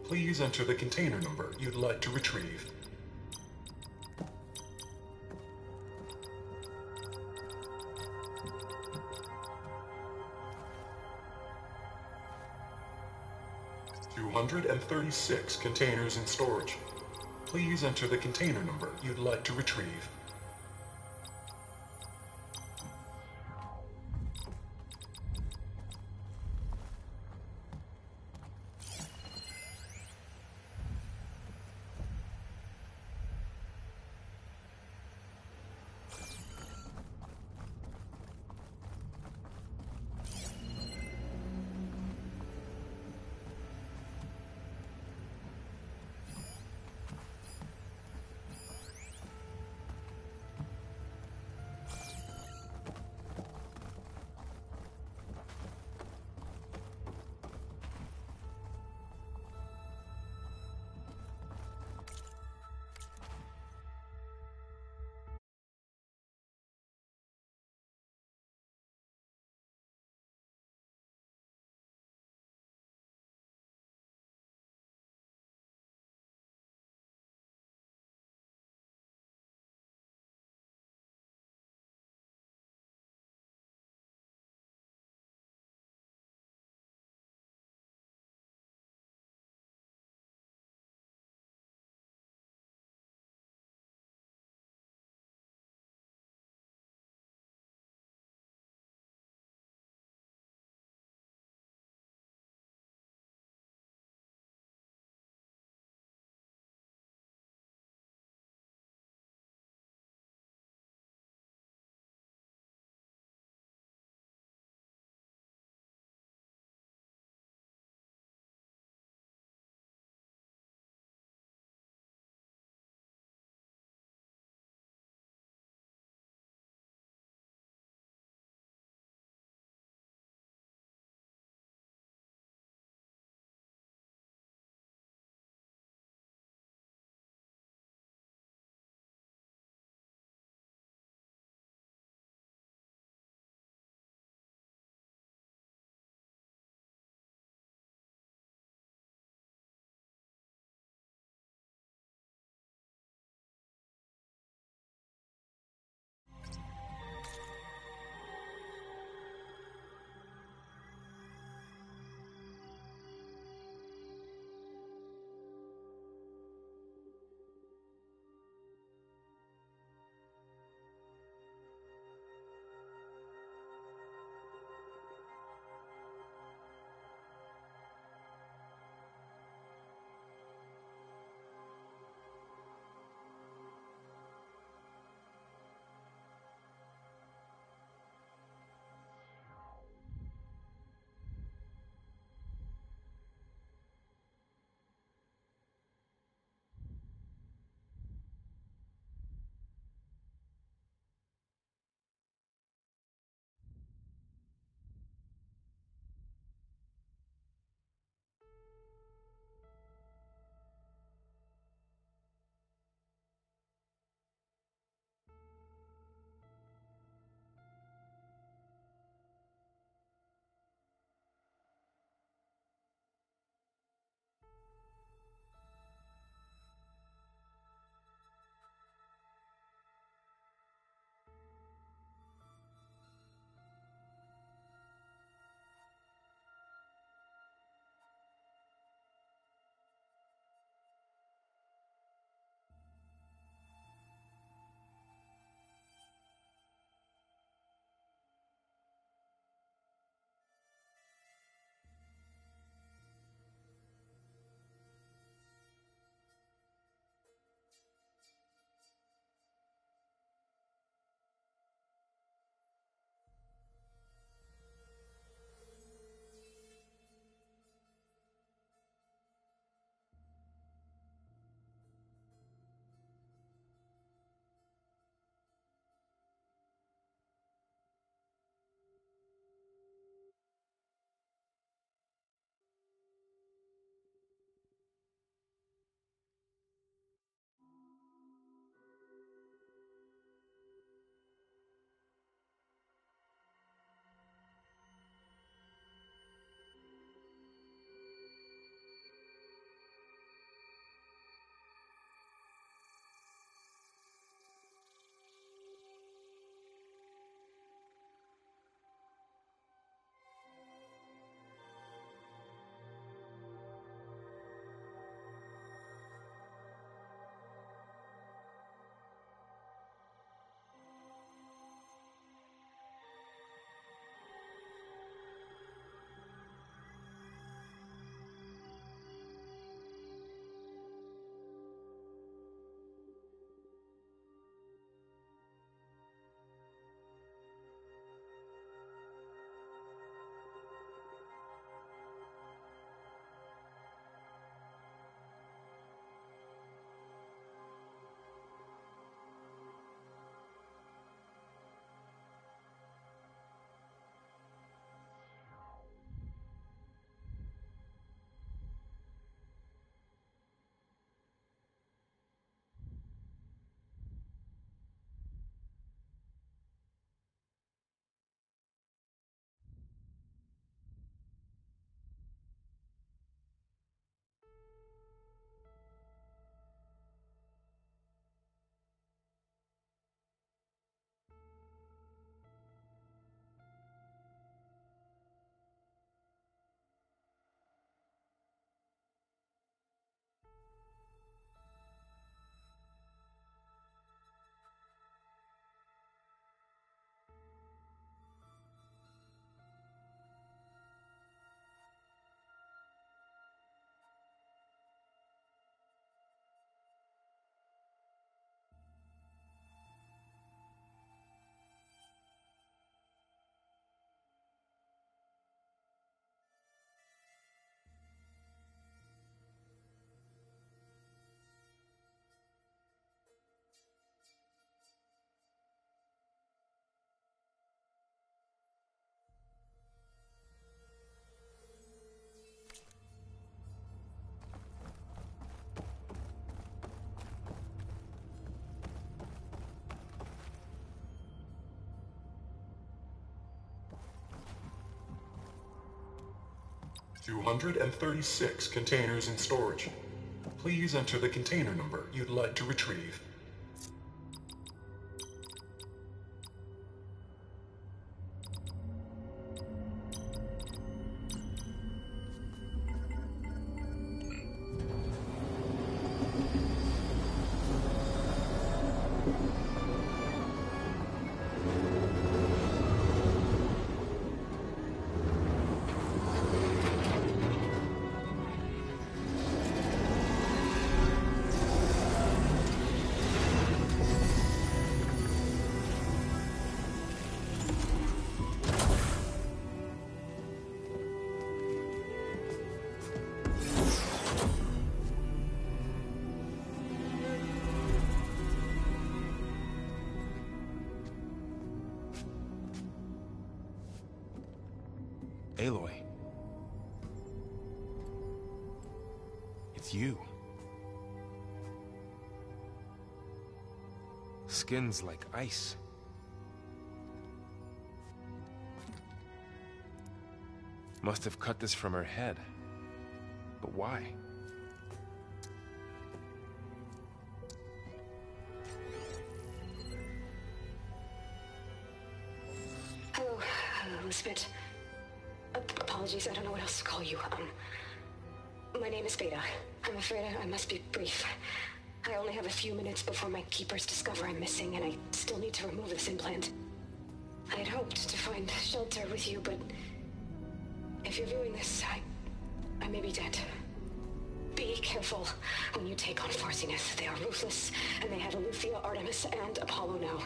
Please enter the container number you'd like to retrieve. $236 containers in storage. Please enter the container number you'd like to retrieve. 236 containers in storage. Please enter the container number you'd like to retrieve. Aloy. It's you. Skin's like ice. Must have cut this from her head. But why? Hello, Elizabeth. Apologies, I don't know what else to call you. My name is Beta. I'm afraid I must be brief. I only have a few minutes before my keepers discover I'm missing, and I still need to remove this implant. I had hoped to find shelter with you, but if you're viewing this, I may be dead. Be careful when you take on Farsiness. They are ruthless, and they have Eleuthia, Artemis, and Apollo now.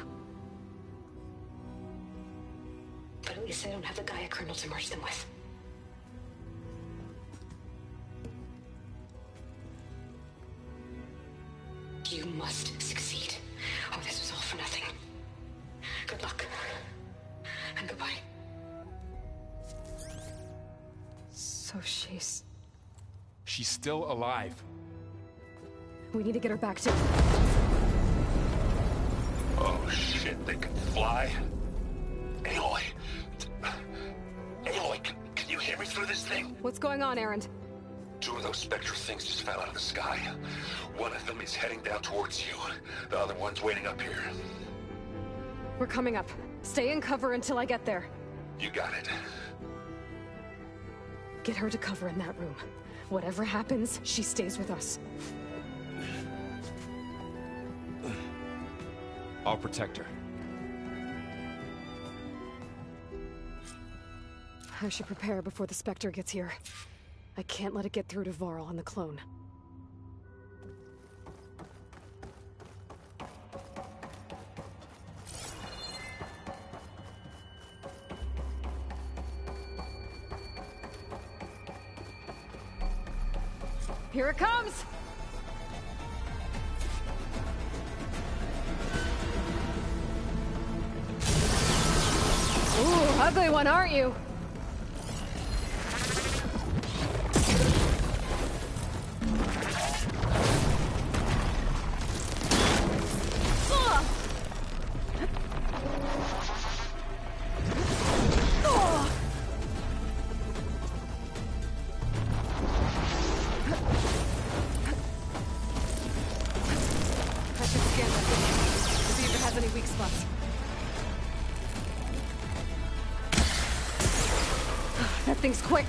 But at least they don't have the Gaia kernel to merge them with. You must succeed, or this was all for nothing. Good luck. And goodbye. So she's still alive. We need to get her back to... Oh shit, they can fly? Aloy! Aloy, can you hear me through this thing? What's going on, Erend? Two of those spectral things just fell out of the sky. One of them is heading down towards you. The other one's waiting up here. We're coming up. Stay in cover until I get there. You got it. Get her to cover in that room. Whatever happens, she stays with us. I'll protect her. I should prepare before the Spectre gets here. I can't let it get through to Varl and the clone. Here it comes! Ooh, ugly one, aren't you? That thing's quick.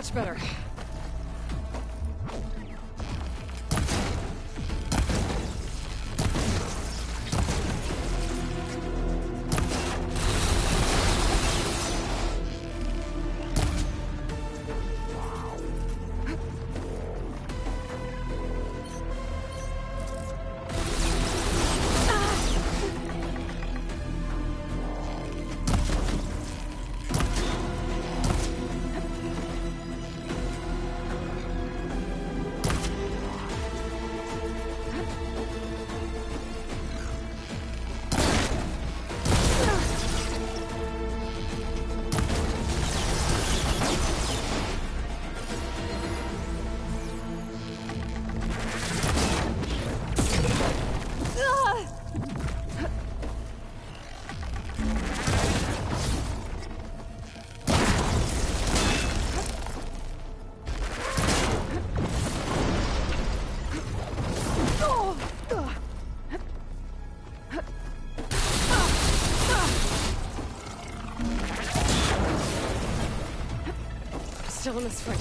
Much better. Still in this fight.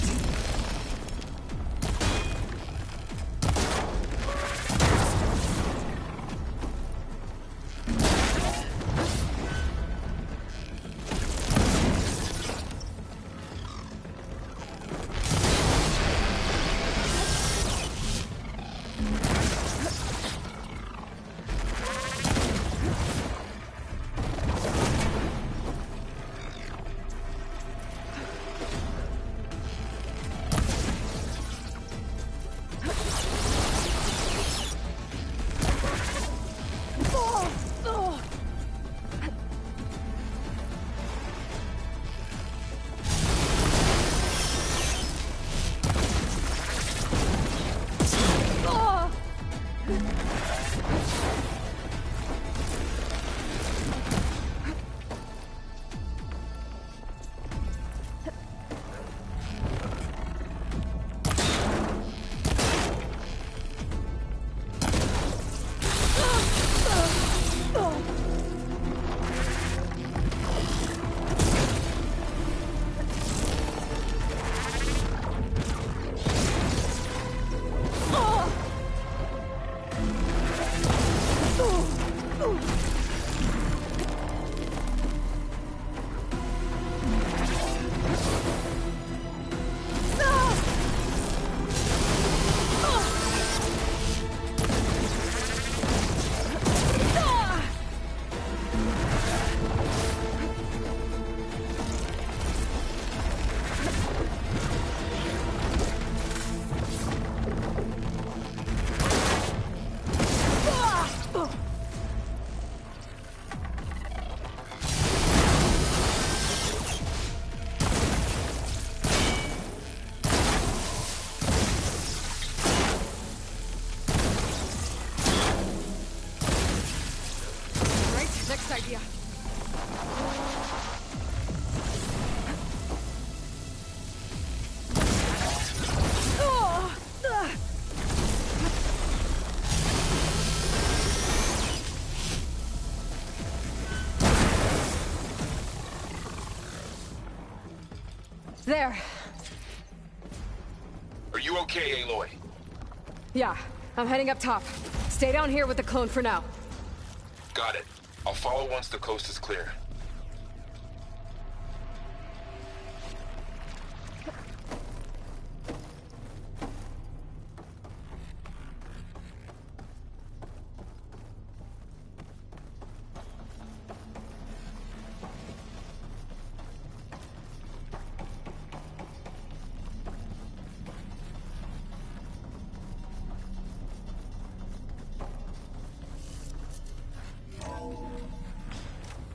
Idea. There. Are you okay, Aloy? Yeah, I'm heading up top. Stay down here with the clone for now. Got it. I'll follow once the coast is clear.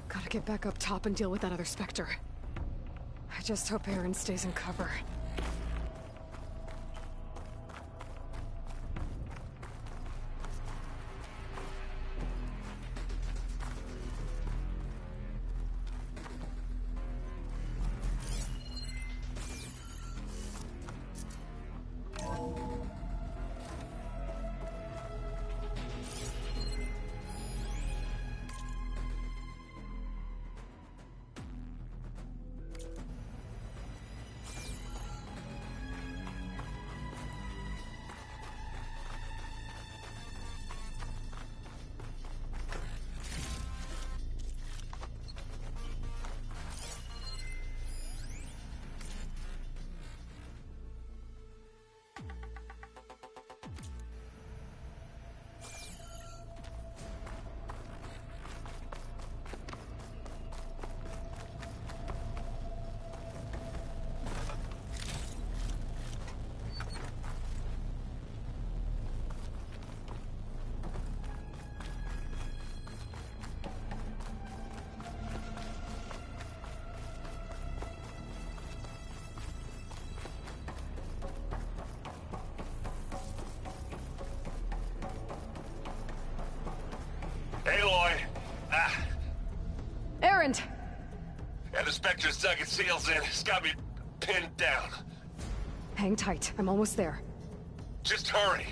Gotta get back up top and deal with that other Spectre. I just hope Aaron stays in cover. Erend! And the Spectre's dug its heels in. It's got me pinned down. Hang tight. I'm almost there. Just hurry.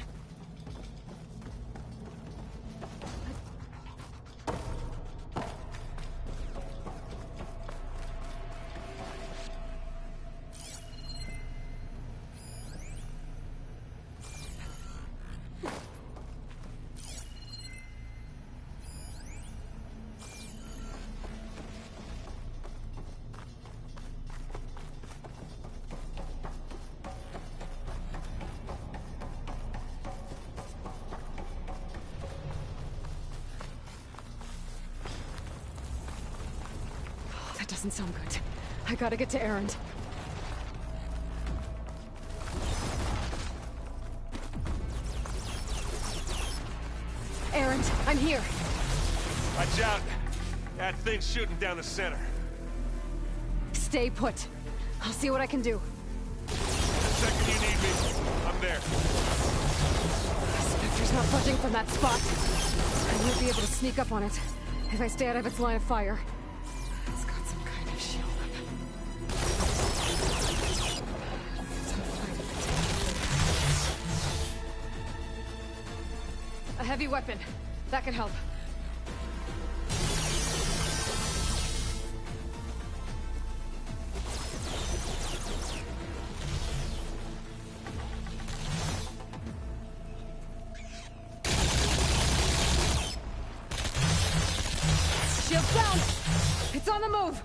That doesn't sound good. I gotta get to Erend. Erend, I'm here. Watch out. That thing's shooting down the center. Stay put. I'll see what I can do. The second you need me, I'm there. Spectre's not budging from that spot. I won't be able to sneak up on it if I stay out of its line of fire. It's got some kind of shield up. A heavy weapon. That could help. Shield's down! It's on the move!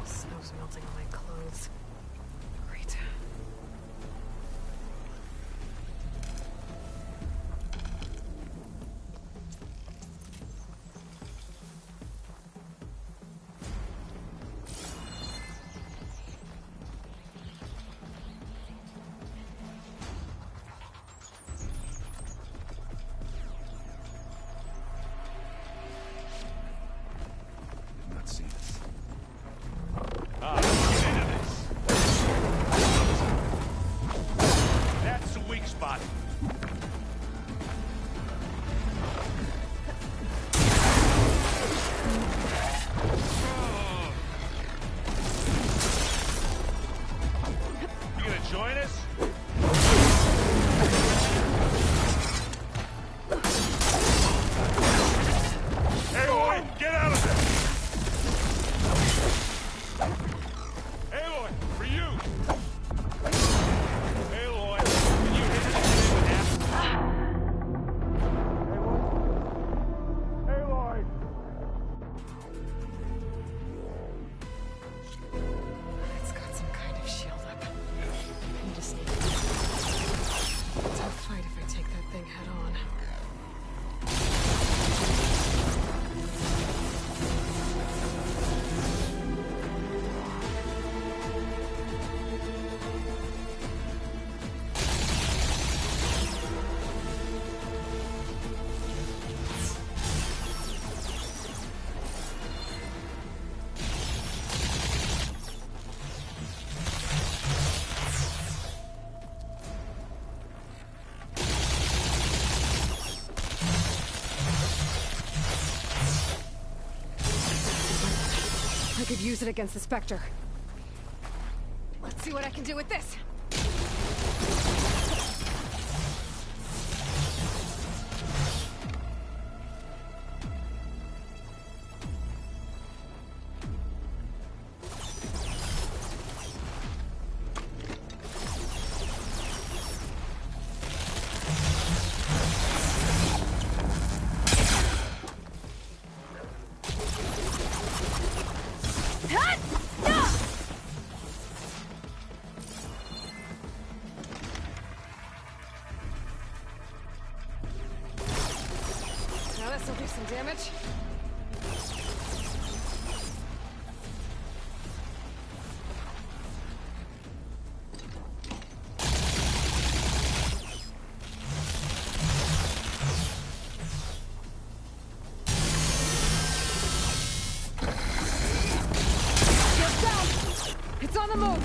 Snow's melting on my clothes. Great. Not seen us. Let's get into this. That's the weak spot. You gonna join us? Aloy, get out of there! Aloy, for you! Aloy, can you hit it again with that? Aloy! It's got some kind of shield up. I need to sneak. It's a fight if I take that thing head on. I could use it against the Spectre. Let's see what I can do with this. Now this'll do some damage. move!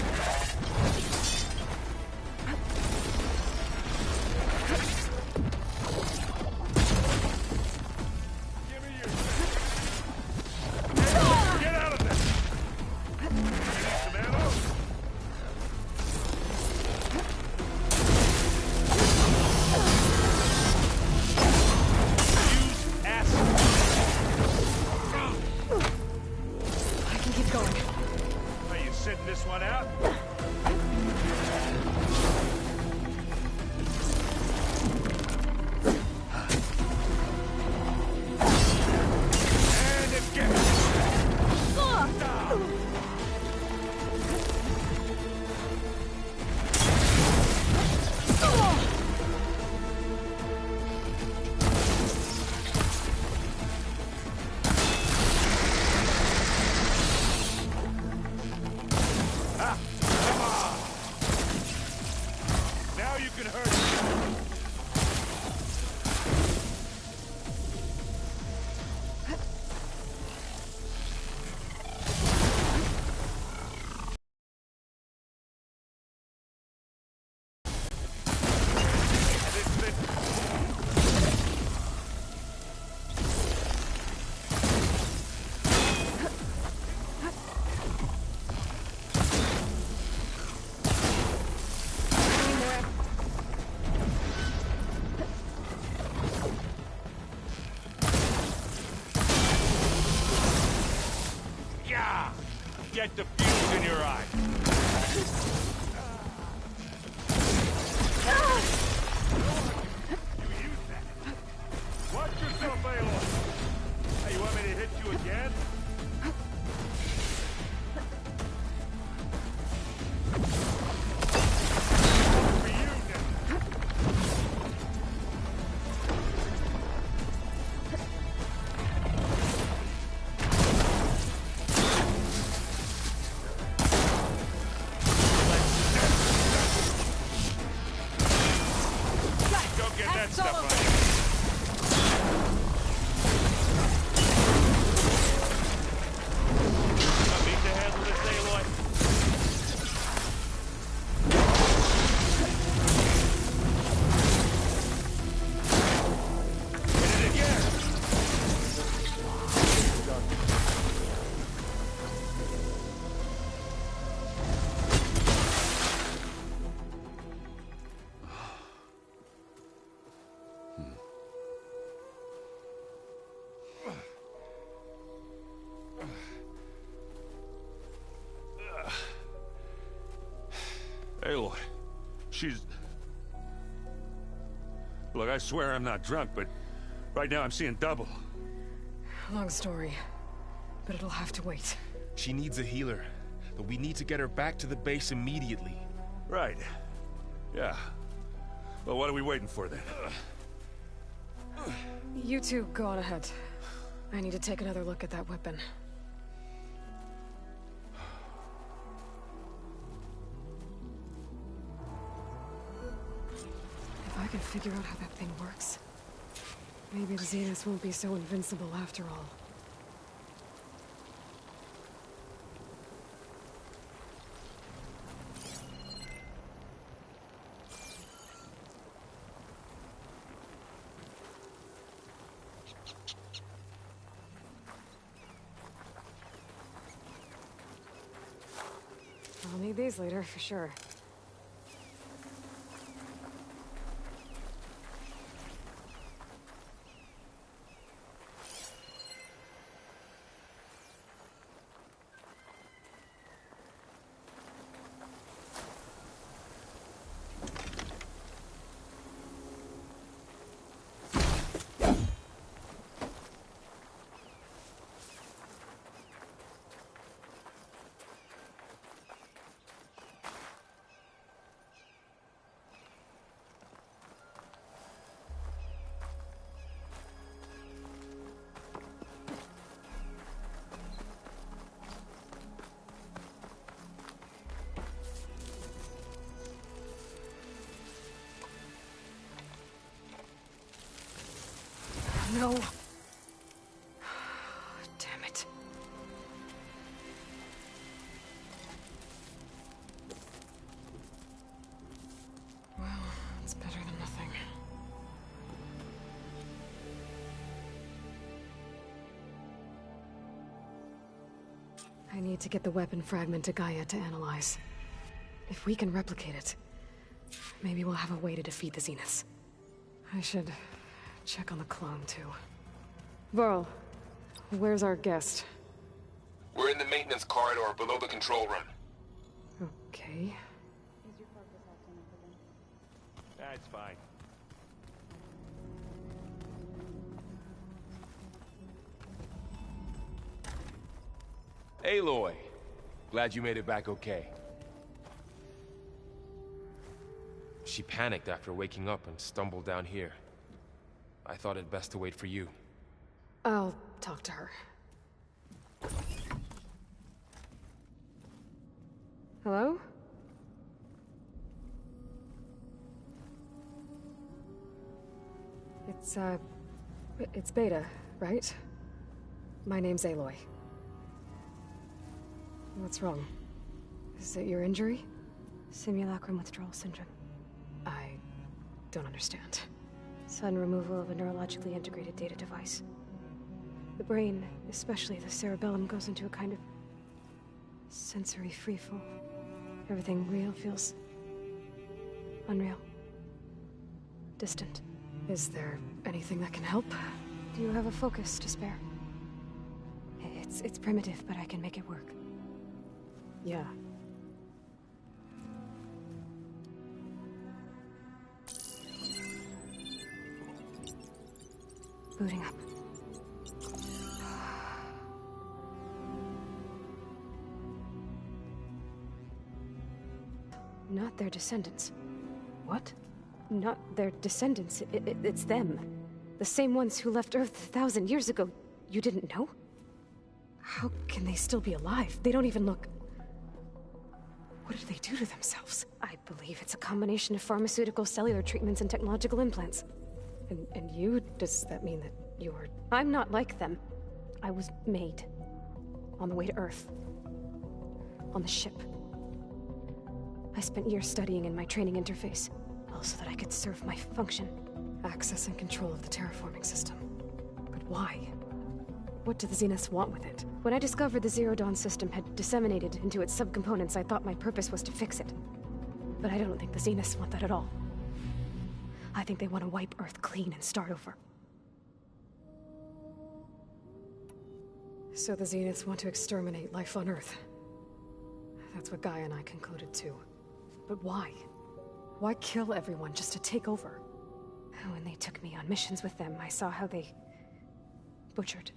Get out of there! Need some ammo? Use acid. I can keep going. Are you sitting this one out? And again. Ah, come on. Now you can hurt me. Yeah! Get the fuse in your eye. You use that. Watch yourself, Aloy. Hey, you want me to hit you again? Don't get that stuff on you. Not need to handle this, Aloy. Hit it again. Aloy, she's... Look, I swear I'm not drunk, but right now I'm seeing double. Long story, but it'll have to wait. She needs a healer, but we need to get her back to the base immediately. Right. Yeah. Well, what are we waiting for then? You two go on ahead. I need to take another look at that weapon. If I can figure out how that thing works, maybe the Zeniths won't be so invincible after all. I'll need these later, for sure. No. Damn it. I need to get the weapon fragment to Gaia to analyze. If we can replicate it, maybe we'll have a way to defeat the Zeniths. I should check on the clone, too. Varl, where's our guest? We're in the maintenance corridor below the control room. Okay. That's fine. Aloy, glad you made it back okay. She panicked after waking up and stumbled down here. I thought it best to wait for you. I'll talk to her. Hello? It's Beta, right? My name's Aloy. What's wrong? Is it your injury? Simulacrum withdrawal syndrome. I don't understand. Sudden removal of a neurologically integrated data device. The brain, especially the cerebellum, goes into a kind of sensory freefall. Everything real feels unreal. Distant. Is there anything that can help? Do you have a focus to spare? It's primitive, but I can make it work. Yeah. Booting up. Not their descendants. What? Not their descendants. It's them. The same ones who left Earth 1,000 years ago. You didn't know? How can they still be alive? They don't even look... What did they do to themselves? I believe it's a combination of pharmaceutical, cellular treatments, and technological implants. And you? Does that mean that you're... I'm not like them. I was made. On the way to Earth. On the ship. I spent years studying in my training interface, all so that I could serve my function. Access and control of the terraforming system. But why? What do the Zeniths want with it? When I discovered the Zero Dawn system had disseminated into its subcomponents, I thought my purpose was to fix it. But I don't think the Zeniths want that at all. I think they want to wipe Earth clean and start over. So the Zeniths want to exterminate life on Earth. That's what Gaia and I concluded too. But why? Why kill everyone just to take over? When they took me on missions with them, I saw how they butchered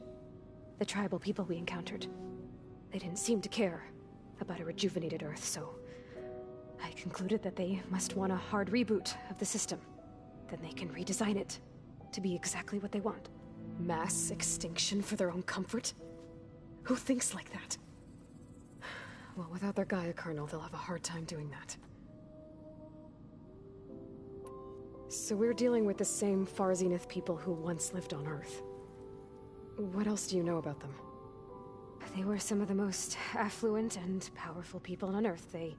the tribal people we encountered. They didn't seem to care about a rejuvenated Earth, so I concluded that they must want a hard reboot of the system. Then they can redesign it to be exactly what they want. Mass extinction for their own comfort? Who thinks like that? Well, without their Gaia kernel, they'll have a hard time doing that. So we're dealing with the same Far Zenith people who once lived on Earth. What else do you know about them? They were some of the most affluent and powerful people on Earth. They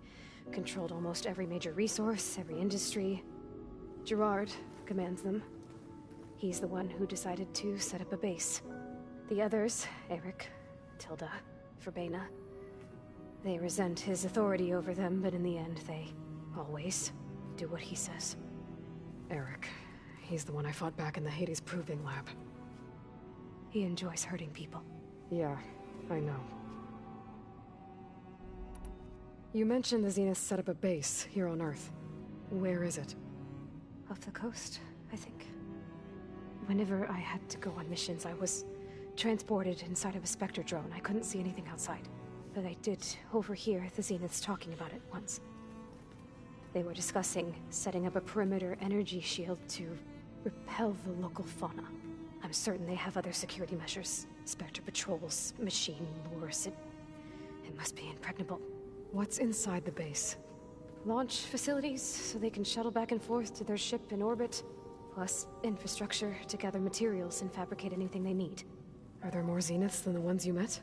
controlled almost every major resource, every industry. Gerard commands them. He's the one who decided to set up a base. The others, Eric, Tilda, Verbena, they resent his authority over them, but in the end, they always do what he says. Eric. He's the one I fought back in the Hades Proving Lab. He enjoys hurting people. Yeah, I know. You mentioned the Zeniths set up a base here on Earth. Where is it? Off the coast, I think. Whenever I had to go on missions, I was transported inside of a Spectre drone. I couldn't see anything outside. But I did overhear the Zeniths talking about it once. They were discussing setting up a perimeter energy shield to repel the local fauna. I'm certain they have other security measures. Spectre patrols, machine lures. It must be impregnable. What's inside the base? Launch facilities, so they can shuttle back and forth to their ship in orbit. Plus infrastructure to gather materials and fabricate anything they need. Are there more Zeniths than the ones you met?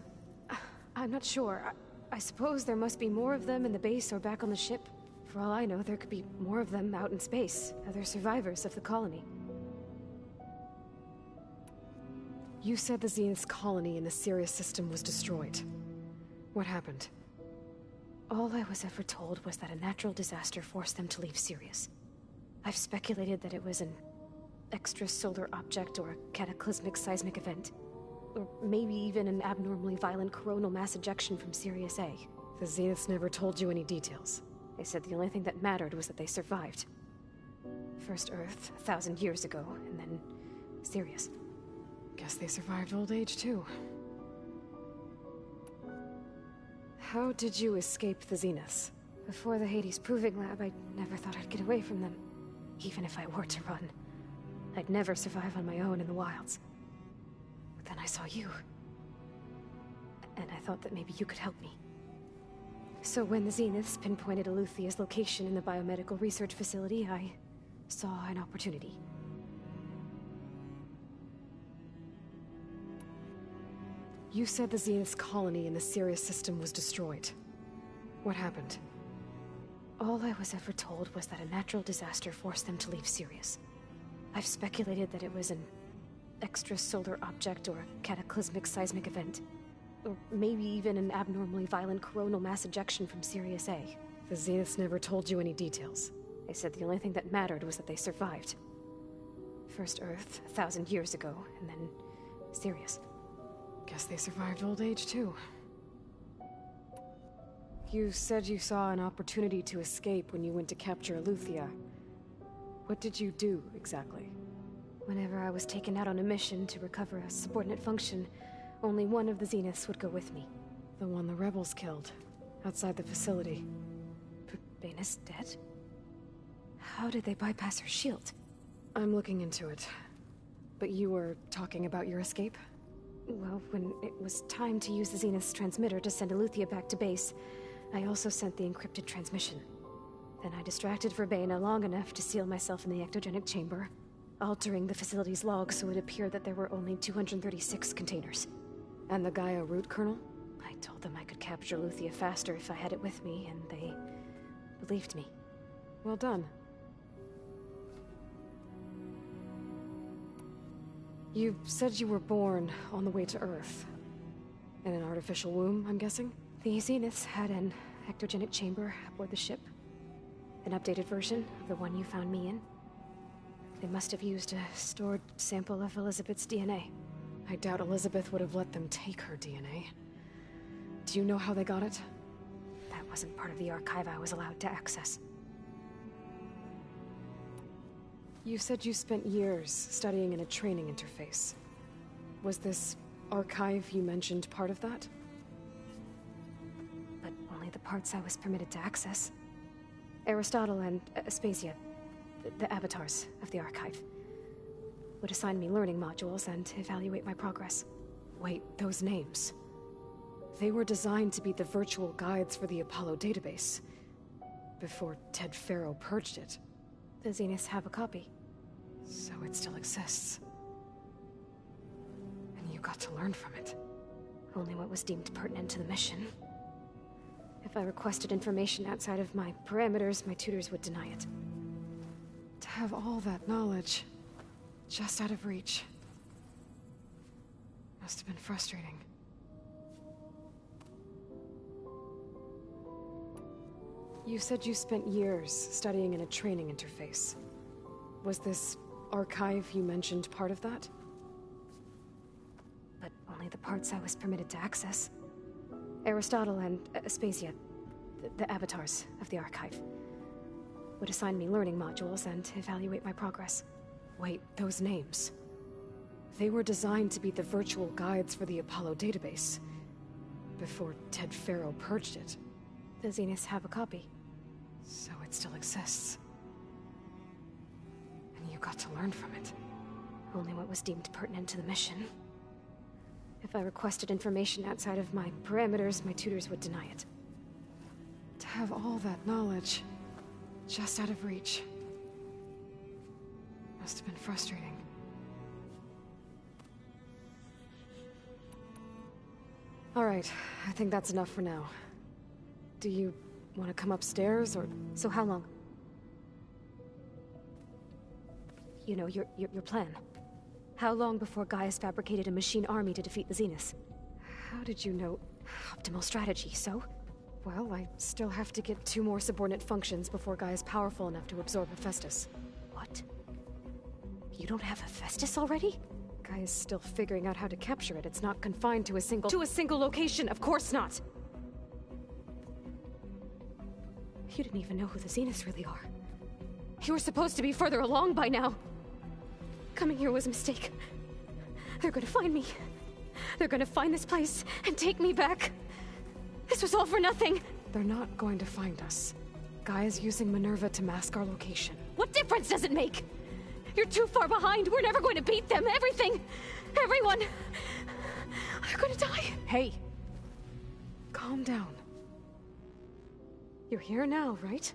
I'm not sure. I suppose there must be more of them in the base or back on the ship. For all I know, there could be more of them out in space, other survivors of the colony. You said the Zenith's colony in the Sirius system was destroyed. What happened? All I was ever told was that a natural disaster forced them to leave Sirius. I've speculated that it was an extrasolar object or a cataclysmic seismic event. Or maybe even an abnormally violent coronal mass ejection from Sirius A. The Zeniths never told you any details. They said the only thing that mattered was that they survived. First Earth, 1,000 years ago, and then Sirius. Guess they survived old age, too. How did you escape the Zeniths? Before the Hades Proving Lab, I never thought I'd get away from them. Even if I were to run. I'd never survive on my own in the wilds. But then I saw you. And I thought that maybe you could help me. So when the Zeniths pinpointed Eluthia's location in the biomedical research facility, I saw an opportunity. You said the Zenith's colony in the Sirius system was destroyed. What happened? All I was ever told was that a natural disaster forced them to leave Sirius. I've speculated that it was an extrasolar object or a cataclysmic seismic event. Or maybe even an abnormally violent coronal mass ejection from Sirius A. The Zeniths never told you any details. They said the only thing that mattered was that they survived. First Earth, 1,000 years ago, and then Sirius. Guess they survived old age, too. You said you saw an opportunity to escape when you went to capture Eluthia. What did you do, exactly? Whenever I was taken out on a mission to recover a subordinate function, only one of the Zeniths would go with me. The one the rebels killed, outside the facility. Baina's dead? How did they bypass her shield? I'm looking into it. But you were talking about your escape? Well, when it was time to use the Zenith's transmitter to send Eluthia back to base, I also sent the encrypted transmission. Then I distracted Verbena long enough to seal myself in the ectogenic chamber, altering the facility's log so it appeared that there were only 236 containers. And the Gaia root kernel? I told them I could capture Eluthia faster if I had it with me, and they believed me. Well done. You said you were born on the way to Earth. In an artificial womb, I'm guessing? The Zeniths had an ectogenic chamber aboard the ship. An updated version of the one you found me in. They must have used a stored sample of Elizabeth's DNA. I doubt Elizabeth would have let them take her DNA. Do you know how they got it? That wasn't part of the archive I was allowed to access. You said you spent years studying in a training interface. Was this archive you mentioned part of that? But only the parts I was permitted to access. Aristotle and Aspasia, the avatars of the archive, would assign me learning modules and evaluate my progress. Wait, those names. They were designed to be the virtual guides for the Apollo database, before Ted Faro purged it. The Zeniths have a copy. So it still exists. And you got to learn from it. Only what was deemed pertinent to the mission. If I requested information outside of my parameters, my tutors would deny it. To have all that knowledge, just out of reach. Must have been frustrating. You said you spent years studying in a training interface. Was this archive you mentioned part of that? But only the parts I was permitted to access. Aristotle and Aspasia, the avatars of the archive, would assign me learning modules and evaluate my progress. Wait, those names. They were designed to be the virtual guides for the Apollo database, before Ted Faro purged it. The Zeniths have a copy. So it still exists. And you got to learn from it. Only what was deemed pertinent to the mission. If I requested information outside of my parameters, my tutors would deny it. To have all that knowledge, just out of reach. Must have been frustrating. All right, I think that's enough for now. Do you want to come upstairs, or... So how long? You know, your plan. How long before Gaius fabricated a machine army to defeat the Zeniths? How did you know? Optimal strategy, so? Well, I still have to get 2 more subordinate functions before Gaia's powerful enough to absorb Hephaestus. What? You don't have Hephaestus already? Gaia's still figuring out how to capture it. It's not confined to a single... To a single location, of course not! You didn't even know who the Zeniths really are. You were supposed to be further along by now. Coming here was a mistake. They're gonna find me. They're gonna find this place and take me back. This was all for nothing. They're not going to find us. Gaia's using Minerva to mask our location. What difference does it make? You're too far behind. We're never going to beat them. Everything. Everyone. They're gonna die. Hey. Calm down. You're here now, right?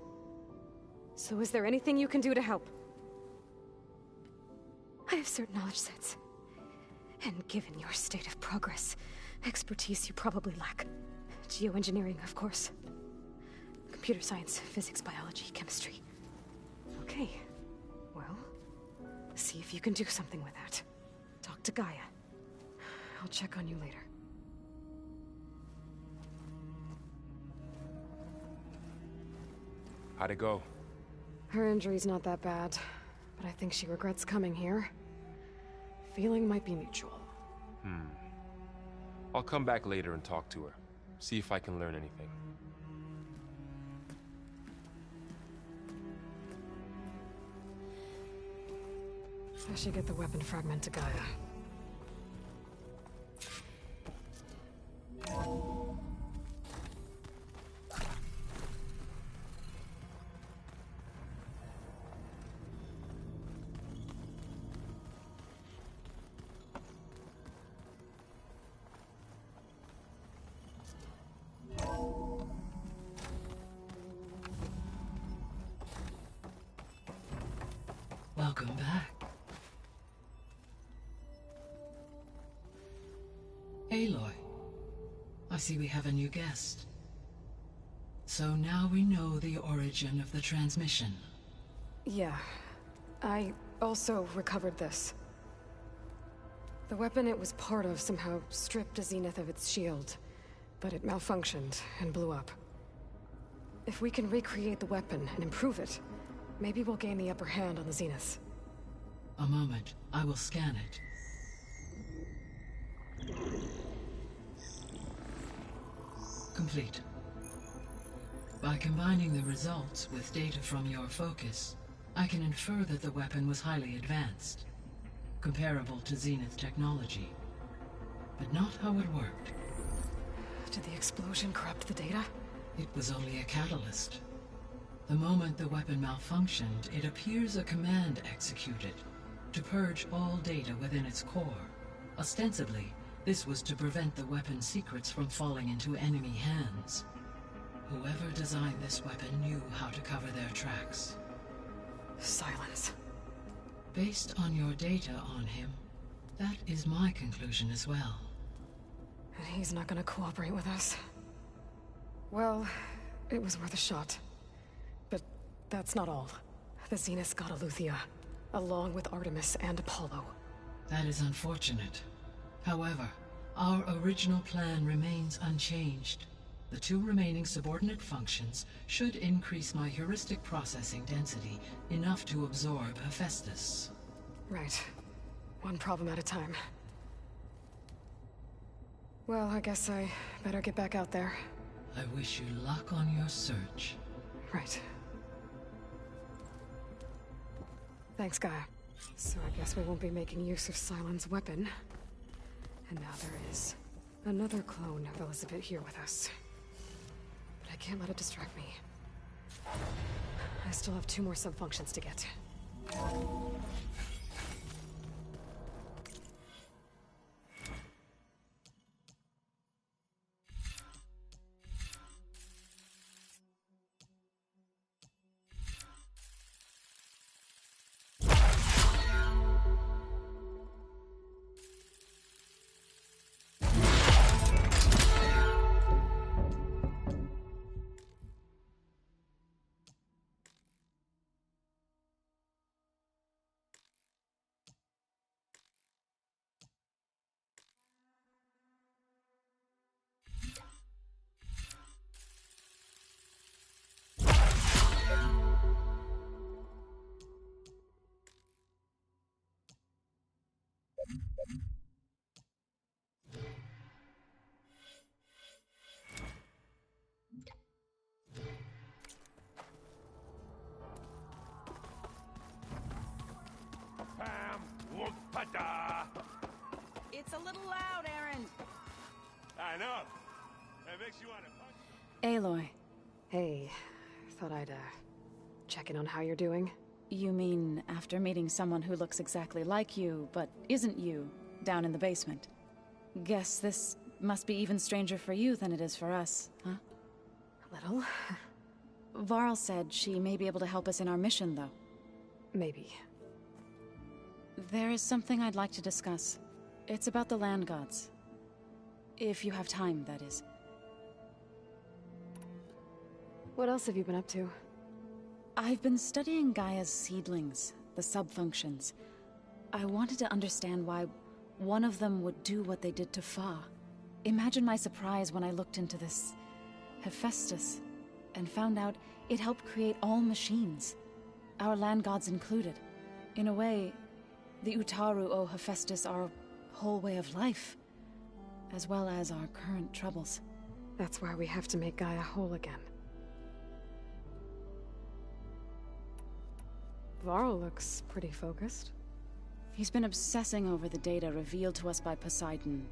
So is there anything you can do to help? I have certain knowledge sets. And given your state of progress, expertise you probably lack. Geoengineering, of course. Computer science, physics, biology, chemistry. Okay. Well, see if you can do something with that. Talk to Gaia. I'll check on you later. How'd it go? Her injury's not that bad, but I think she regrets coming here. Feeling might be mutual. I'll come back later and talk to her. See if I can learn anything. I should get the weapon fragment to Gaia. Welcome back. Aloy, I see we have a new guest. So now we know the origin of the transmission. Yeah. I also recovered this. The weapon it was part of somehow stripped a Zenith of its shield, but it malfunctioned and blew up. If we can recreate the weapon and improve it, maybe we'll gain the upper hand on the Zeniths. A moment, I will scan it. Complete. By combining the results with data from your focus, I can infer that the weapon was highly advanced, comparable to Zenith technology, but not how it worked. Did the explosion corrupt the data? It was only a catalyst. The moment the weapon malfunctioned, it appears a command executed to purge all data within its core. Ostensibly, this was to prevent the weapon's secrets from falling into enemy hands. Whoever designed this weapon knew how to cover their tracks. Silence. Based on your data on him, that is my conclusion as well. And he's not gonna cooperate with us. Well, it was worth a shot. But that's not all. The Zeniths got Eleuthia, along with Artemis and Apollo. That is unfortunate. However, our original plan remains unchanged. The 2 remaining subordinate functions should increase my heuristic processing density enough to absorb Hephaestus. Right. One problem at a time. Well, I guess I better get back out there. I wish you luck on your search. Right. Thanks, Gaia. So I guess we won't be making use of Cylon's weapon. And now there is another clone of Elizabeth here with us. But I can't let it distract me. I still have 2 more sub-functions to get. Ta-da! It's a little loud, Aaron. I know. That makes you want to punch. Aloy. Hey, thought I'd, check in on how you're doing. You mean after meeting someone who looks exactly like you, but isn't you, down in the basement? Guess this must be even stranger for you than it is for us, huh? A little. Varl said she may be able to help us in our mission, though. Maybe. There is something I'd like to discuss. It's about the land gods. If you have time, that is. What else have you been up to? I've been studying Gaia's seedlings, the subfunctions. I wanted to understand why one of them would do what they did to Fa. Imagine my surprise when I looked into this Hephaestus and found out it helped create all machines, our land gods included. In a way, the Utaru owe Hephaestus our whole way of life, as well as our current troubles. That's why we have to make Gaia whole again. Varl looks pretty focused. He's been obsessing over the data revealed to us by Poseidon.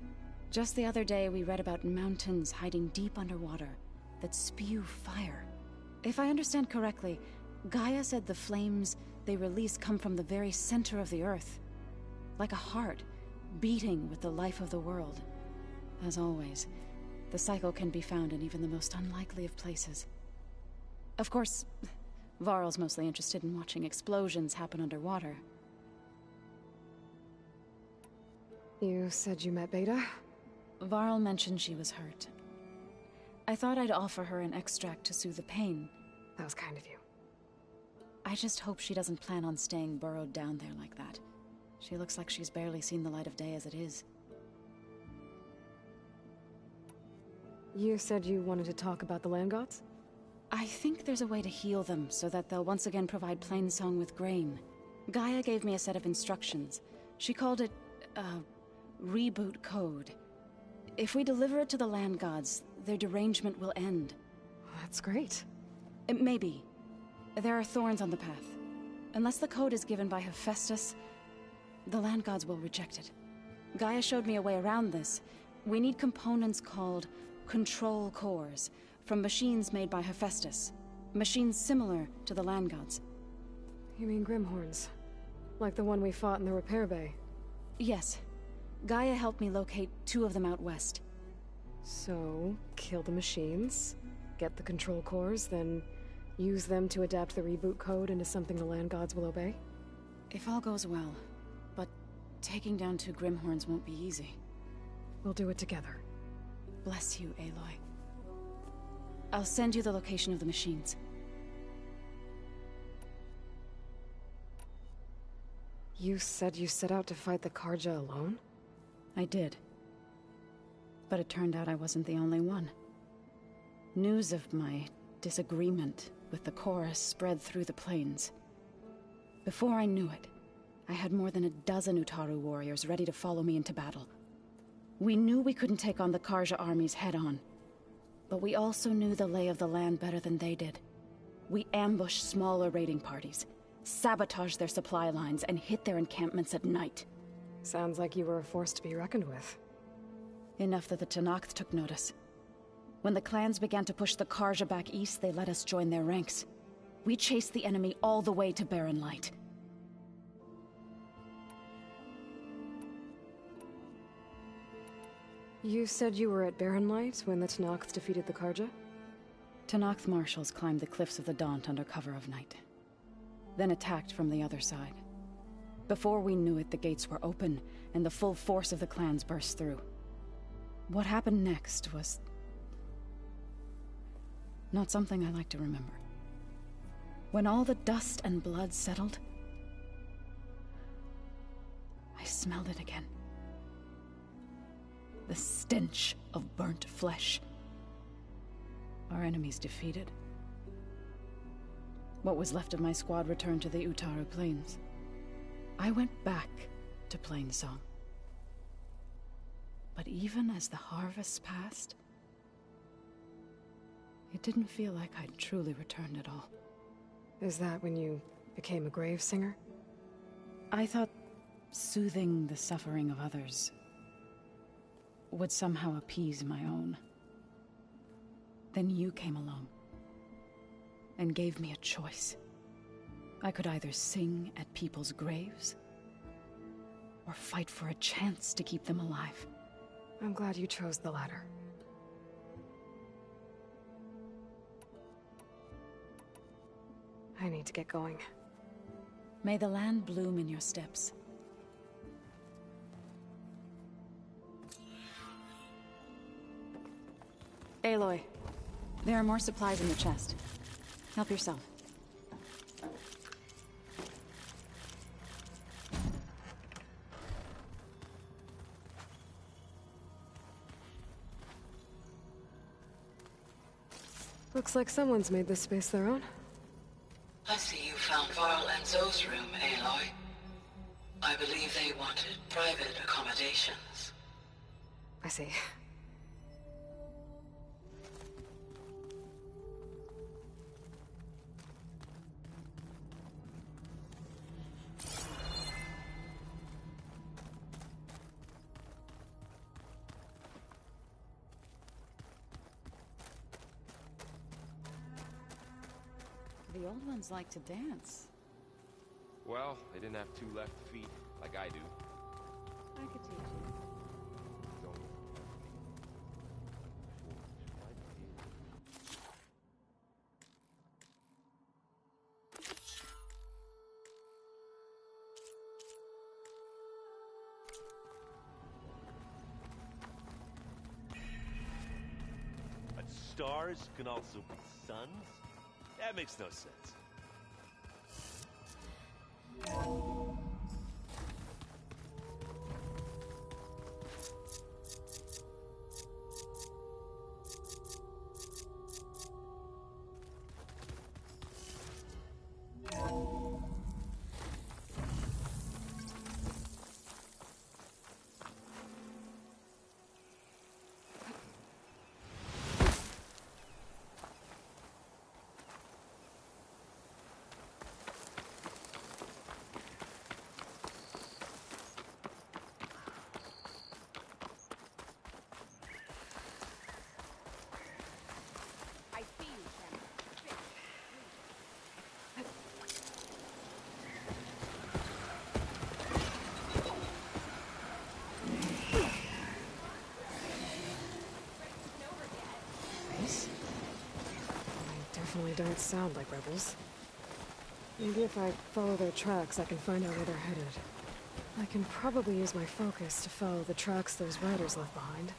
Just the other day, we read about mountains hiding deep underwater that spew fire. If I understand correctly, Gaia said the flames they release come from the very center of the Earth. Like a heart, beating with the life of the world. As always, the cycle can be found in even the most unlikely of places. Of course, Varl's mostly interested in watching explosions happen underwater. You said you met Beta? Varl mentioned she was hurt. I thought I'd offer her an extract to soothe the pain. That was kind of you. I just hope she doesn't plan on staying burrowed down there like that. She looks like she's barely seen the light of day as it is. You said you wanted to talk about the land gods? I think there's a way to heal them so that they'll once again provide Plainsong with grain. Gaia gave me a set of instructions. She called it reboot code. If we deliver it to the land gods, their derangement will end. That's great. Maybe. There are thorns on the path. Unless the code is given by Hephaestus, the land gods will reject it. Gaia showed me a way around this. We need components called control cores from machines made by Hephaestus. Machines similar to the land gods. You mean Grimhorns? Like the one we fought in the repair bay? Yes. Gaia helped me locate 2 of them out west. So, kill the machines, get the control cores, then use them to adapt the reboot code into something the land gods will obey? If all goes well. But taking down 2 Grimhorns won't be easy. We'll do it together. Bless you, Aloy. I'll send you the location of the machines. You said you set out to fight the Karja alone? I did. But it turned out I wasn't the only one. News of my disagreement with the chorus spread through the plains. Before I knew it, I had more than a dozen Utaru warriors ready to follow me into battle. We knew we couldn't take on the Karja armies head-on. But we also knew the lay of the land better than they did. We ambushed smaller raiding parties, sabotaged their supply lines, and hit their encampments at night. Sounds like you were a force to be reckoned with. Enough that the Tenakth took notice. When the clans began to push the Karja back east, they let us join their ranks. We chased the enemy all the way to Barren Light. You said you were at Barren Light when the Tenakth defeated the Karja? Tenakth marshals climbed the cliffs of the Daunt under cover of night. Then attacked from the other side. Before we knew it, the gates were open, and the full force of the clans burst through. What happened next was not something I like to remember. When all the dust and blood settled, I smelled it again. The stench of burnt flesh. Our enemies defeated. What was left of my squad returned to the Utaru Plains. I went back to Plainsong. But even as the harvests passed, it didn't feel like I'd truly returned at all. Is that when you became a grave singer? I thought soothing the suffering of others would somehow appease my own. Then you came along and gave me a choice. I could either sing at people's graves or fight for a chance to keep them alive. I'm glad you chose the latter. I need to get going. May the land bloom in your steps. Aloy, there are more supplies in the chest. Help yourself. Looks like someone's made this space their own. I see you found Varl and Zoe's room, Aloy. I believe they wanted private accommodations. I see. The old ones like to dance. Well, they didn't have two left feet, like I do. I could teach you. But stars can also be suns? That makes no sense. Definitely don't sound like rebels. Maybe if I follow their tracks, I can find out where they're headed. I can probably use my focus to follow the tracks those riders left behind.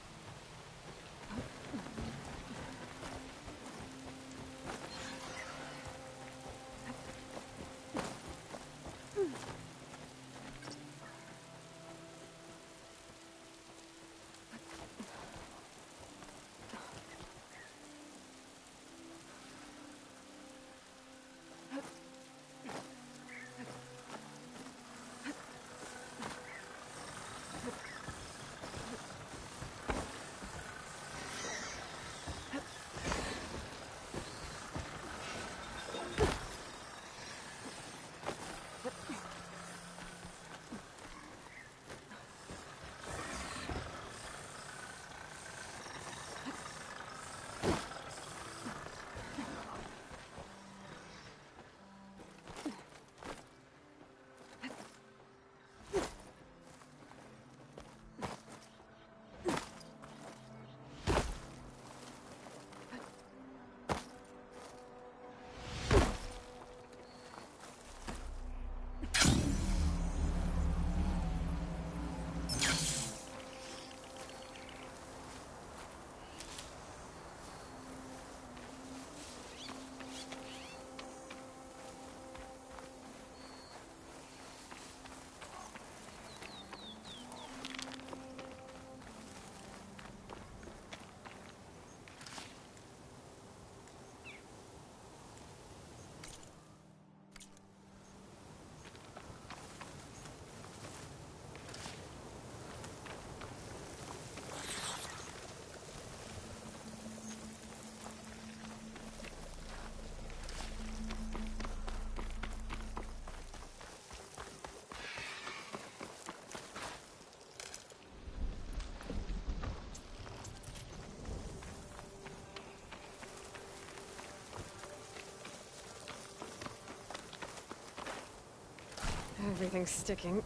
Everything's sticking.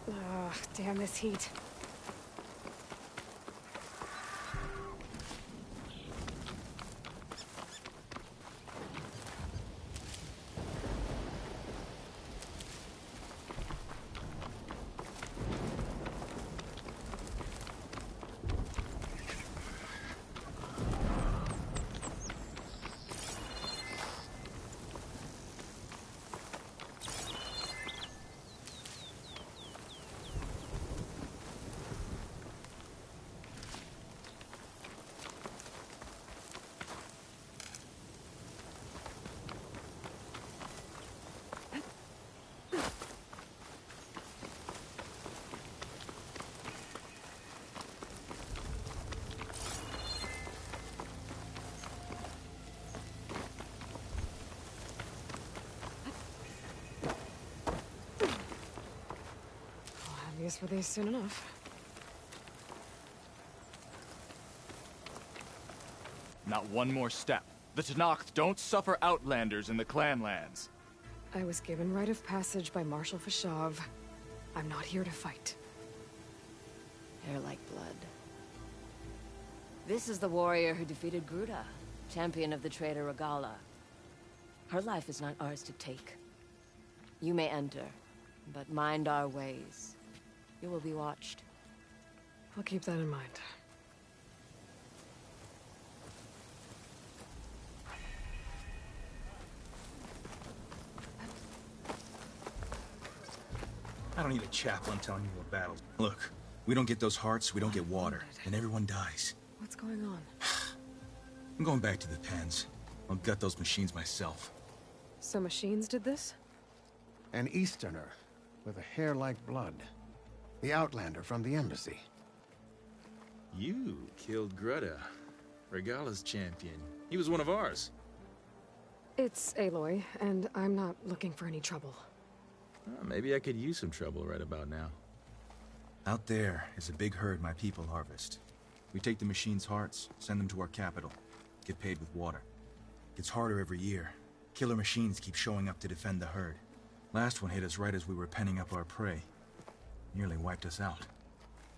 Ugh, damn this heat. Use for these soon enough. Not one more step. The Tenakth don't suffer outlanders in the Clanlands. I was given rite of passage by Marshal Fashav. I'm not here to fight. Hair like blood. This is the warrior who defeated Gruta, champion of the traitor Regala. Her life is not ours to take. You may enter, but mind our ways. You will be watched. I'll keep that in mind. I don't need a chaplain telling me what battles. Look, we don't get those hearts, we don't get water, and everyone dies. What's going on? I'm going back to the pens. I'll gut those machines myself. So machines did this? An Easterner with a hair like blood. The Outlander from the embassy. You killed Greta, Regala's champion. He was one of ours. It's Aloy, and I'm not looking for any trouble. Maybe I could use some trouble right about now. Out there is a big herd my people harvest. We take the machines' hearts, send them to our capital, get paid with water. Gets harder every year. Killer machines keep showing up to defend the herd. Last one hit us right as we were penning up our prey. Nearly wiped us out.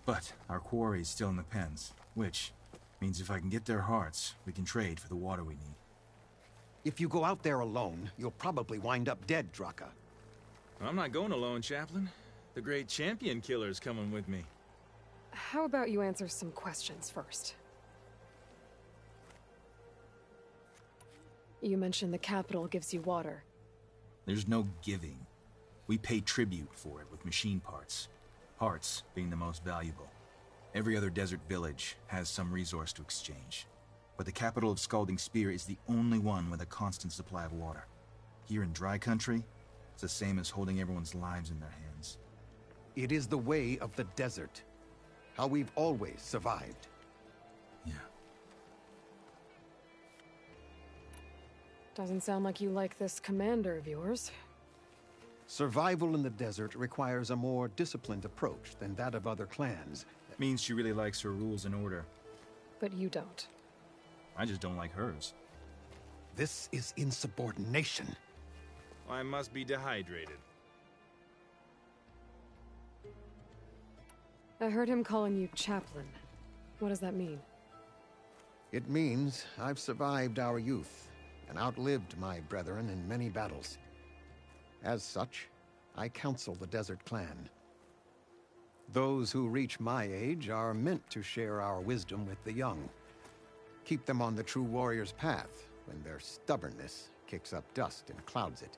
But our quarry is still in the pens, which means if I can get their hearts, we can trade for the water we need. If you go out there alone, you'll probably wind up dead, Draka. I'm not going alone, Chaplain. The great champion killer's coming with me. How about you answer some questions first? You mentioned the capital gives you water. There's no giving. We pay tribute for it with machine parts. Hearts being the most valuable. Every other desert village has some resource to exchange. But the capital of Scalding Spear is the only one with a constant supply of water. Here in dry country, it's the same as holding everyone's lives in their hands. It is the way of the desert. How we've always survived. Yeah. Doesn't sound like you like this commander of yours. Survival in the desert requires a more disciplined approach than that of other clans. That means she really likes her rules and order. But you don't. I just don't like hers. This is insubordination. I must be dehydrated. I heard him calling you chaplain. What does that mean? It means I've survived our youth and outlived my brethren in many battles. As such, I counsel the Desert Clan. Those who reach my age are meant to share our wisdom with the young. Keep them on the true warrior's path when their stubbornness kicks up dust and clouds it.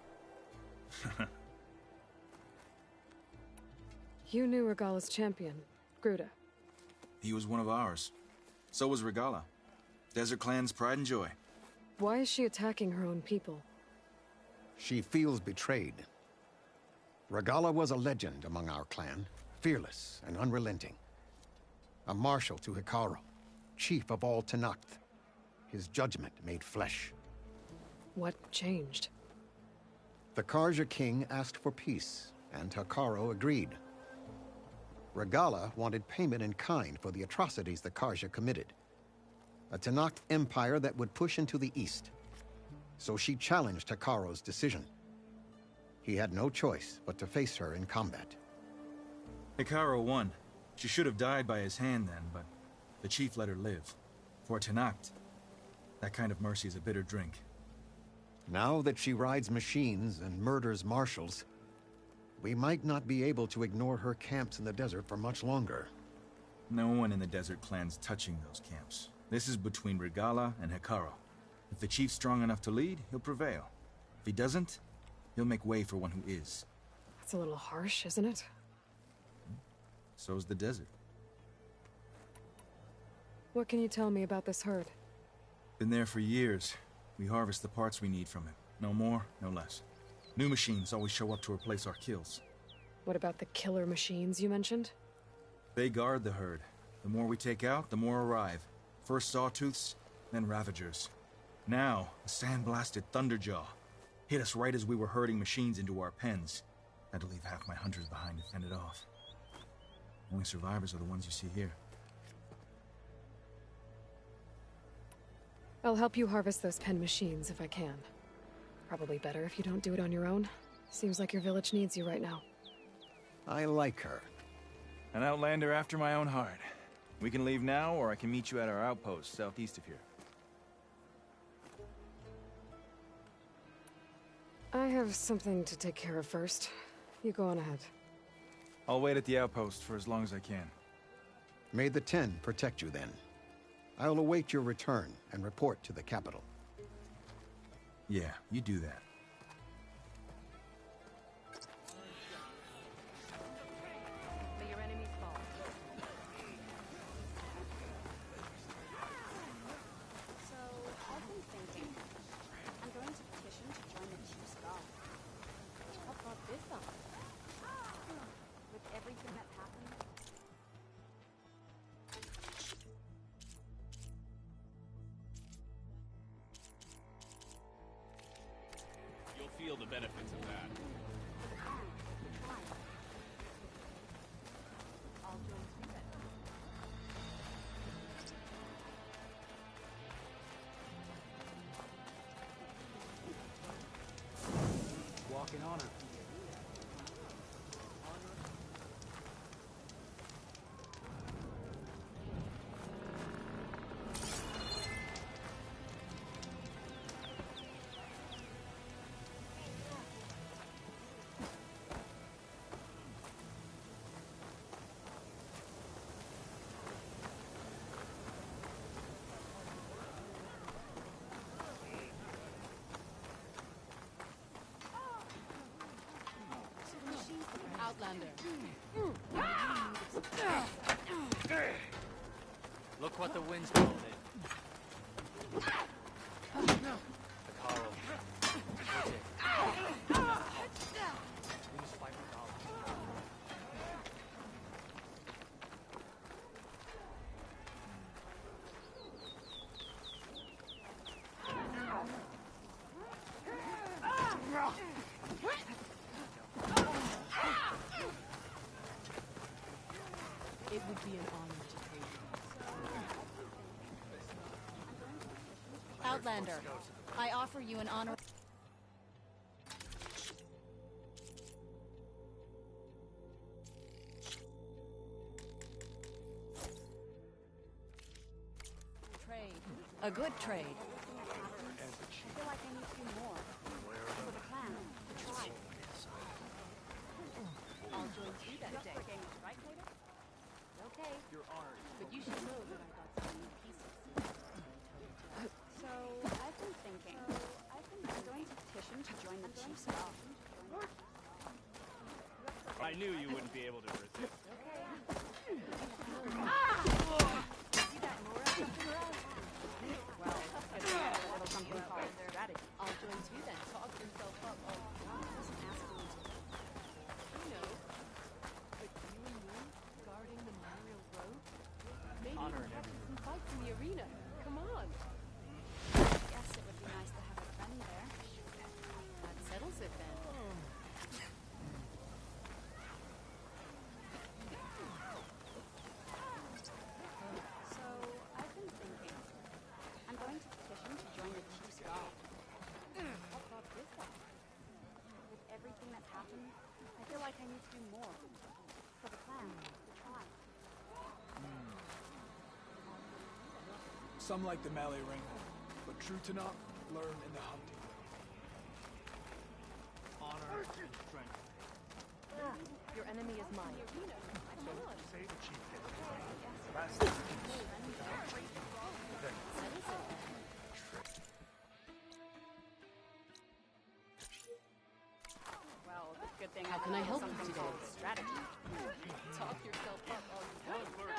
You knew Regala's champion, Gruta. He was one of ours. So was Regala. Desert Clan's pride and joy. Why is she attacking her own people? She feels betrayed. Regala was a legend among our clan, fearless and unrelenting. A marshal to Hikaru, chief of all Tenakth. His judgment made flesh. What changed? The Karja king asked for peace, and Hikaru agreed. Regala wanted payment in kind for the atrocities the Karja committed. A Tenakth empire that would push into the east. So she challenged Hikaru's decision. He had no choice but to face her in combat. Hikaru won. She should have died by his hand then, but the chief let her live. For Tanact, that kind of mercy is a bitter drink. Now that she rides machines and murders marshals, we might not be able to ignore her camps in the desert for much longer. No one in the desert clan's touching those camps. This is between Regala and Hikaru. If the chief's strong enough to lead, he'll prevail. If he doesn't, he'll make way for one who is. That's a little harsh, isn't it? So's the desert. What can you tell me about this herd? Been there for years. We harvest the parts we need from it. No more, no less. New machines always show up to replace our kills. What about the killer machines you mentioned? They guard the herd. The more we take out, the more arrive. First sawtooths, then ravagers. Now, a sand-blasted thunderjaw. Hit us right as we were herding machines into our pens. Had to leave half my hunters behind to fend it off. Only survivors are the ones you see here. I'll help you harvest those pen machines if I can. Probably better if you don't do it on your own. Seems like your village needs you right now. I like her. An outlander after my own heart. We can leave now, or I can meet you at our outpost southeast of here. I have something to take care of first. You go on ahead. I'll wait at the outpost for as long as I can. May the 10 protect you then. I'll await your return and report to the capital. Yeah, you do that. May your enemies fall. So, I've been thinking. I'm going to petition to join the Chief's Guard. How about this one? With everything that's happened. You'll feel the benefits of that. Walking on her. Outlander. Look what the wind's blowing in. Hikaru. Please fight Regala. It would be an honor to pay you. Outlander, I offer you an honor. Trade. A good trade. I feel like I need to do more. For the clan, the tribe. I'll join you that day. Right, Tater? Okay. Your honor. But you should know that I got some new pieces. So, I've been thinking. I'm going to petition to join the Chief's Guard. I knew you wouldn't be able to resist. See that Nora something around? Well, it's a little something called strategy. I'll join you then. Talk yourself up. Doesn't ask me to. You know, but you and me guarding the Memorial Road? Maybe Honor we and have some fights in the arena. Come on. Guess it would be nice to have a friend there. That settles it then. So, I've been thinking. I'm going to petition to join the Chief's Guard. How about this one? With everything that's Some like the melee ring, but true Tanakh learn in the hunting. Honor and strength. Your enemy is mine. So, say the chief gets last time. Well, good thing. How can I help you today? Strategy. Talk yourself up all you want.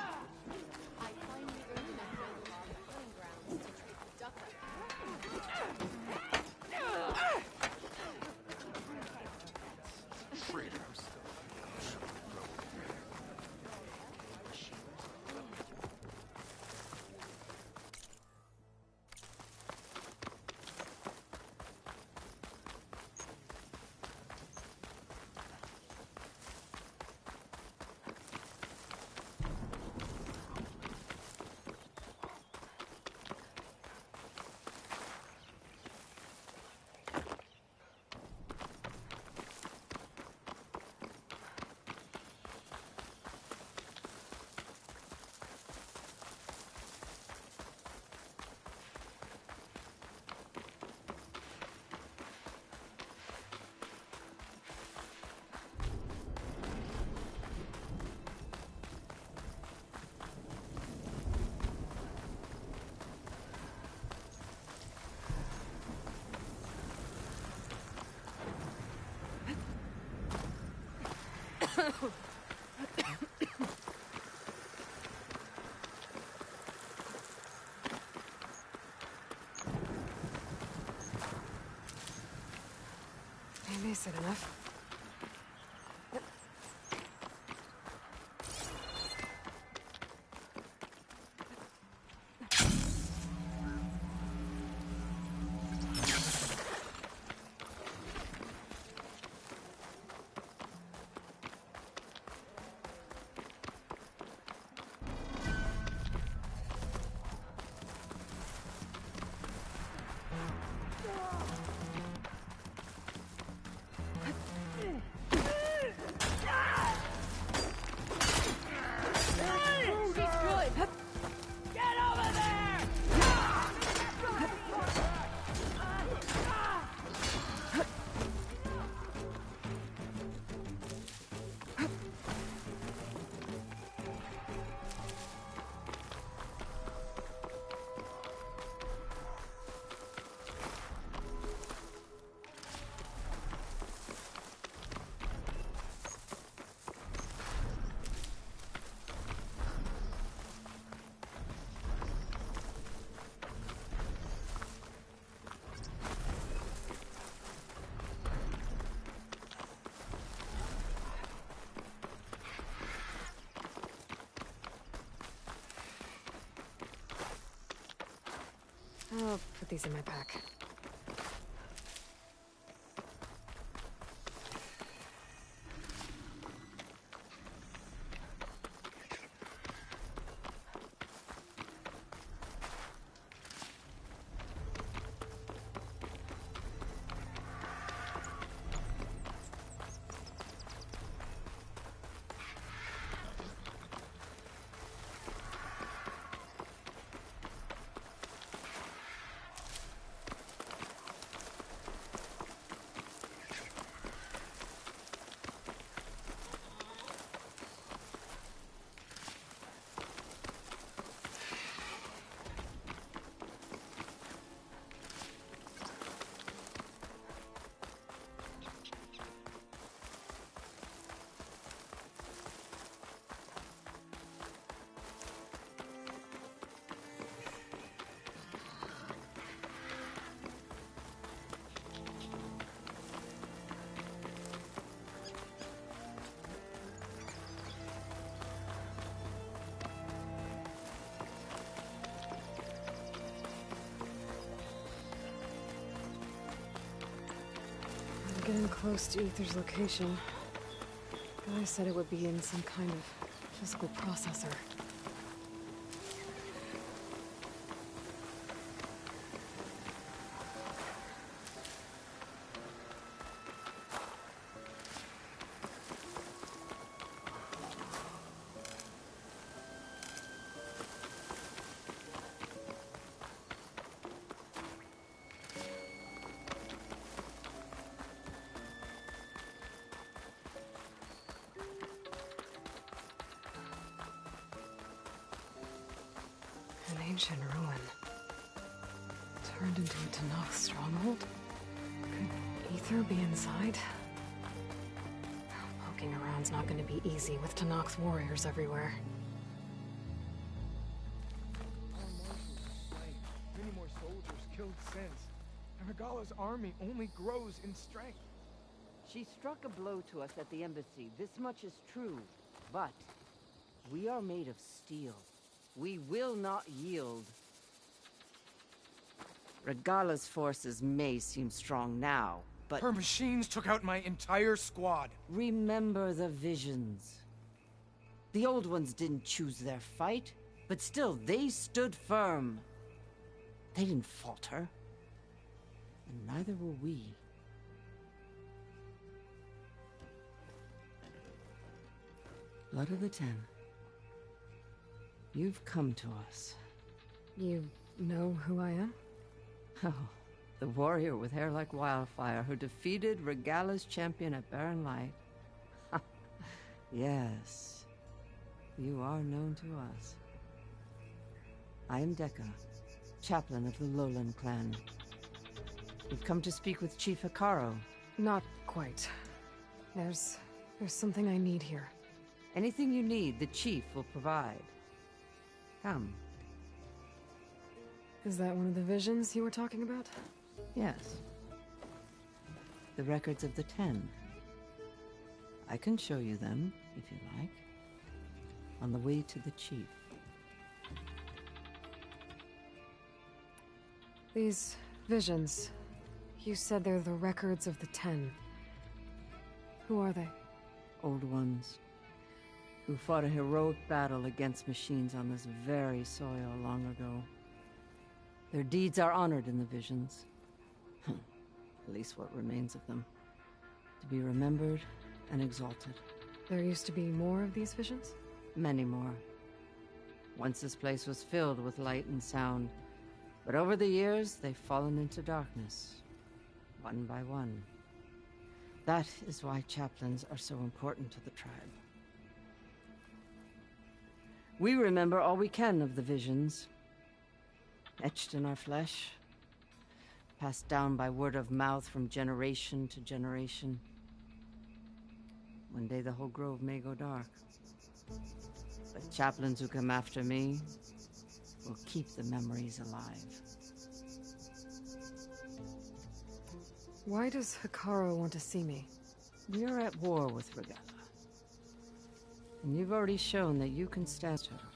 I finally earned enough gold on the hunting grounds to trade the duck up. Traitors. Maybe I said enough. I'll put these in my pack. Getting close to Ether's location. Guy said it would be in some kind of physical processor. An ancient ruin. Turned into a Tanakh stronghold? Could Ether be inside? Poking around's not gonna be easy with Tanakh's warriors everywhere. Many more soldiers killed since. And Regala's army only grows in strength. She struck a blow to us at the embassy. This much is true. But we are made of steel. We will not yield. Regala's forces may seem strong now, but... Her machines took out my entire squad. Remember the visions. The old ones didn't choose their fight, but still, they stood firm. They didn't falter. And neither will we. Blood of the Ten. You've come to us. You know who I am? Oh, the warrior with hair like wildfire who defeated Regala's champion at Barren Light. Yes, you are known to us. I am Dekka, chaplain of the Lowland clan. We've come to speak with Chief Hikaru. Not quite. There's something I need here. Anything you need, the chief will provide. Come. Is that one of the visions you were talking about? Yes. The records of the 10. I can show you them, if you like. On the way to the chief. These visions, you said they're the records of the 10. Who are they? Old ones. Who fought a heroic battle against machines on this very soil long ago. Their deeds are honored in the visions. At least what remains of them. To be remembered and exalted. There used to be more of these visions? Many more. Once this place was filled with light and sound. But over the years, they've fallen into darkness. One by one. That is why chaplains are so important to the tribe. We remember all we can of the visions. Etched in our flesh. Passed down by word of mouth from generation to generation. One day the whole grove may go dark. But chaplains who come after me will keep the memories alive. Why does Hikaru want to see me? We are at war with Regala. And you've already shown that you can stand her.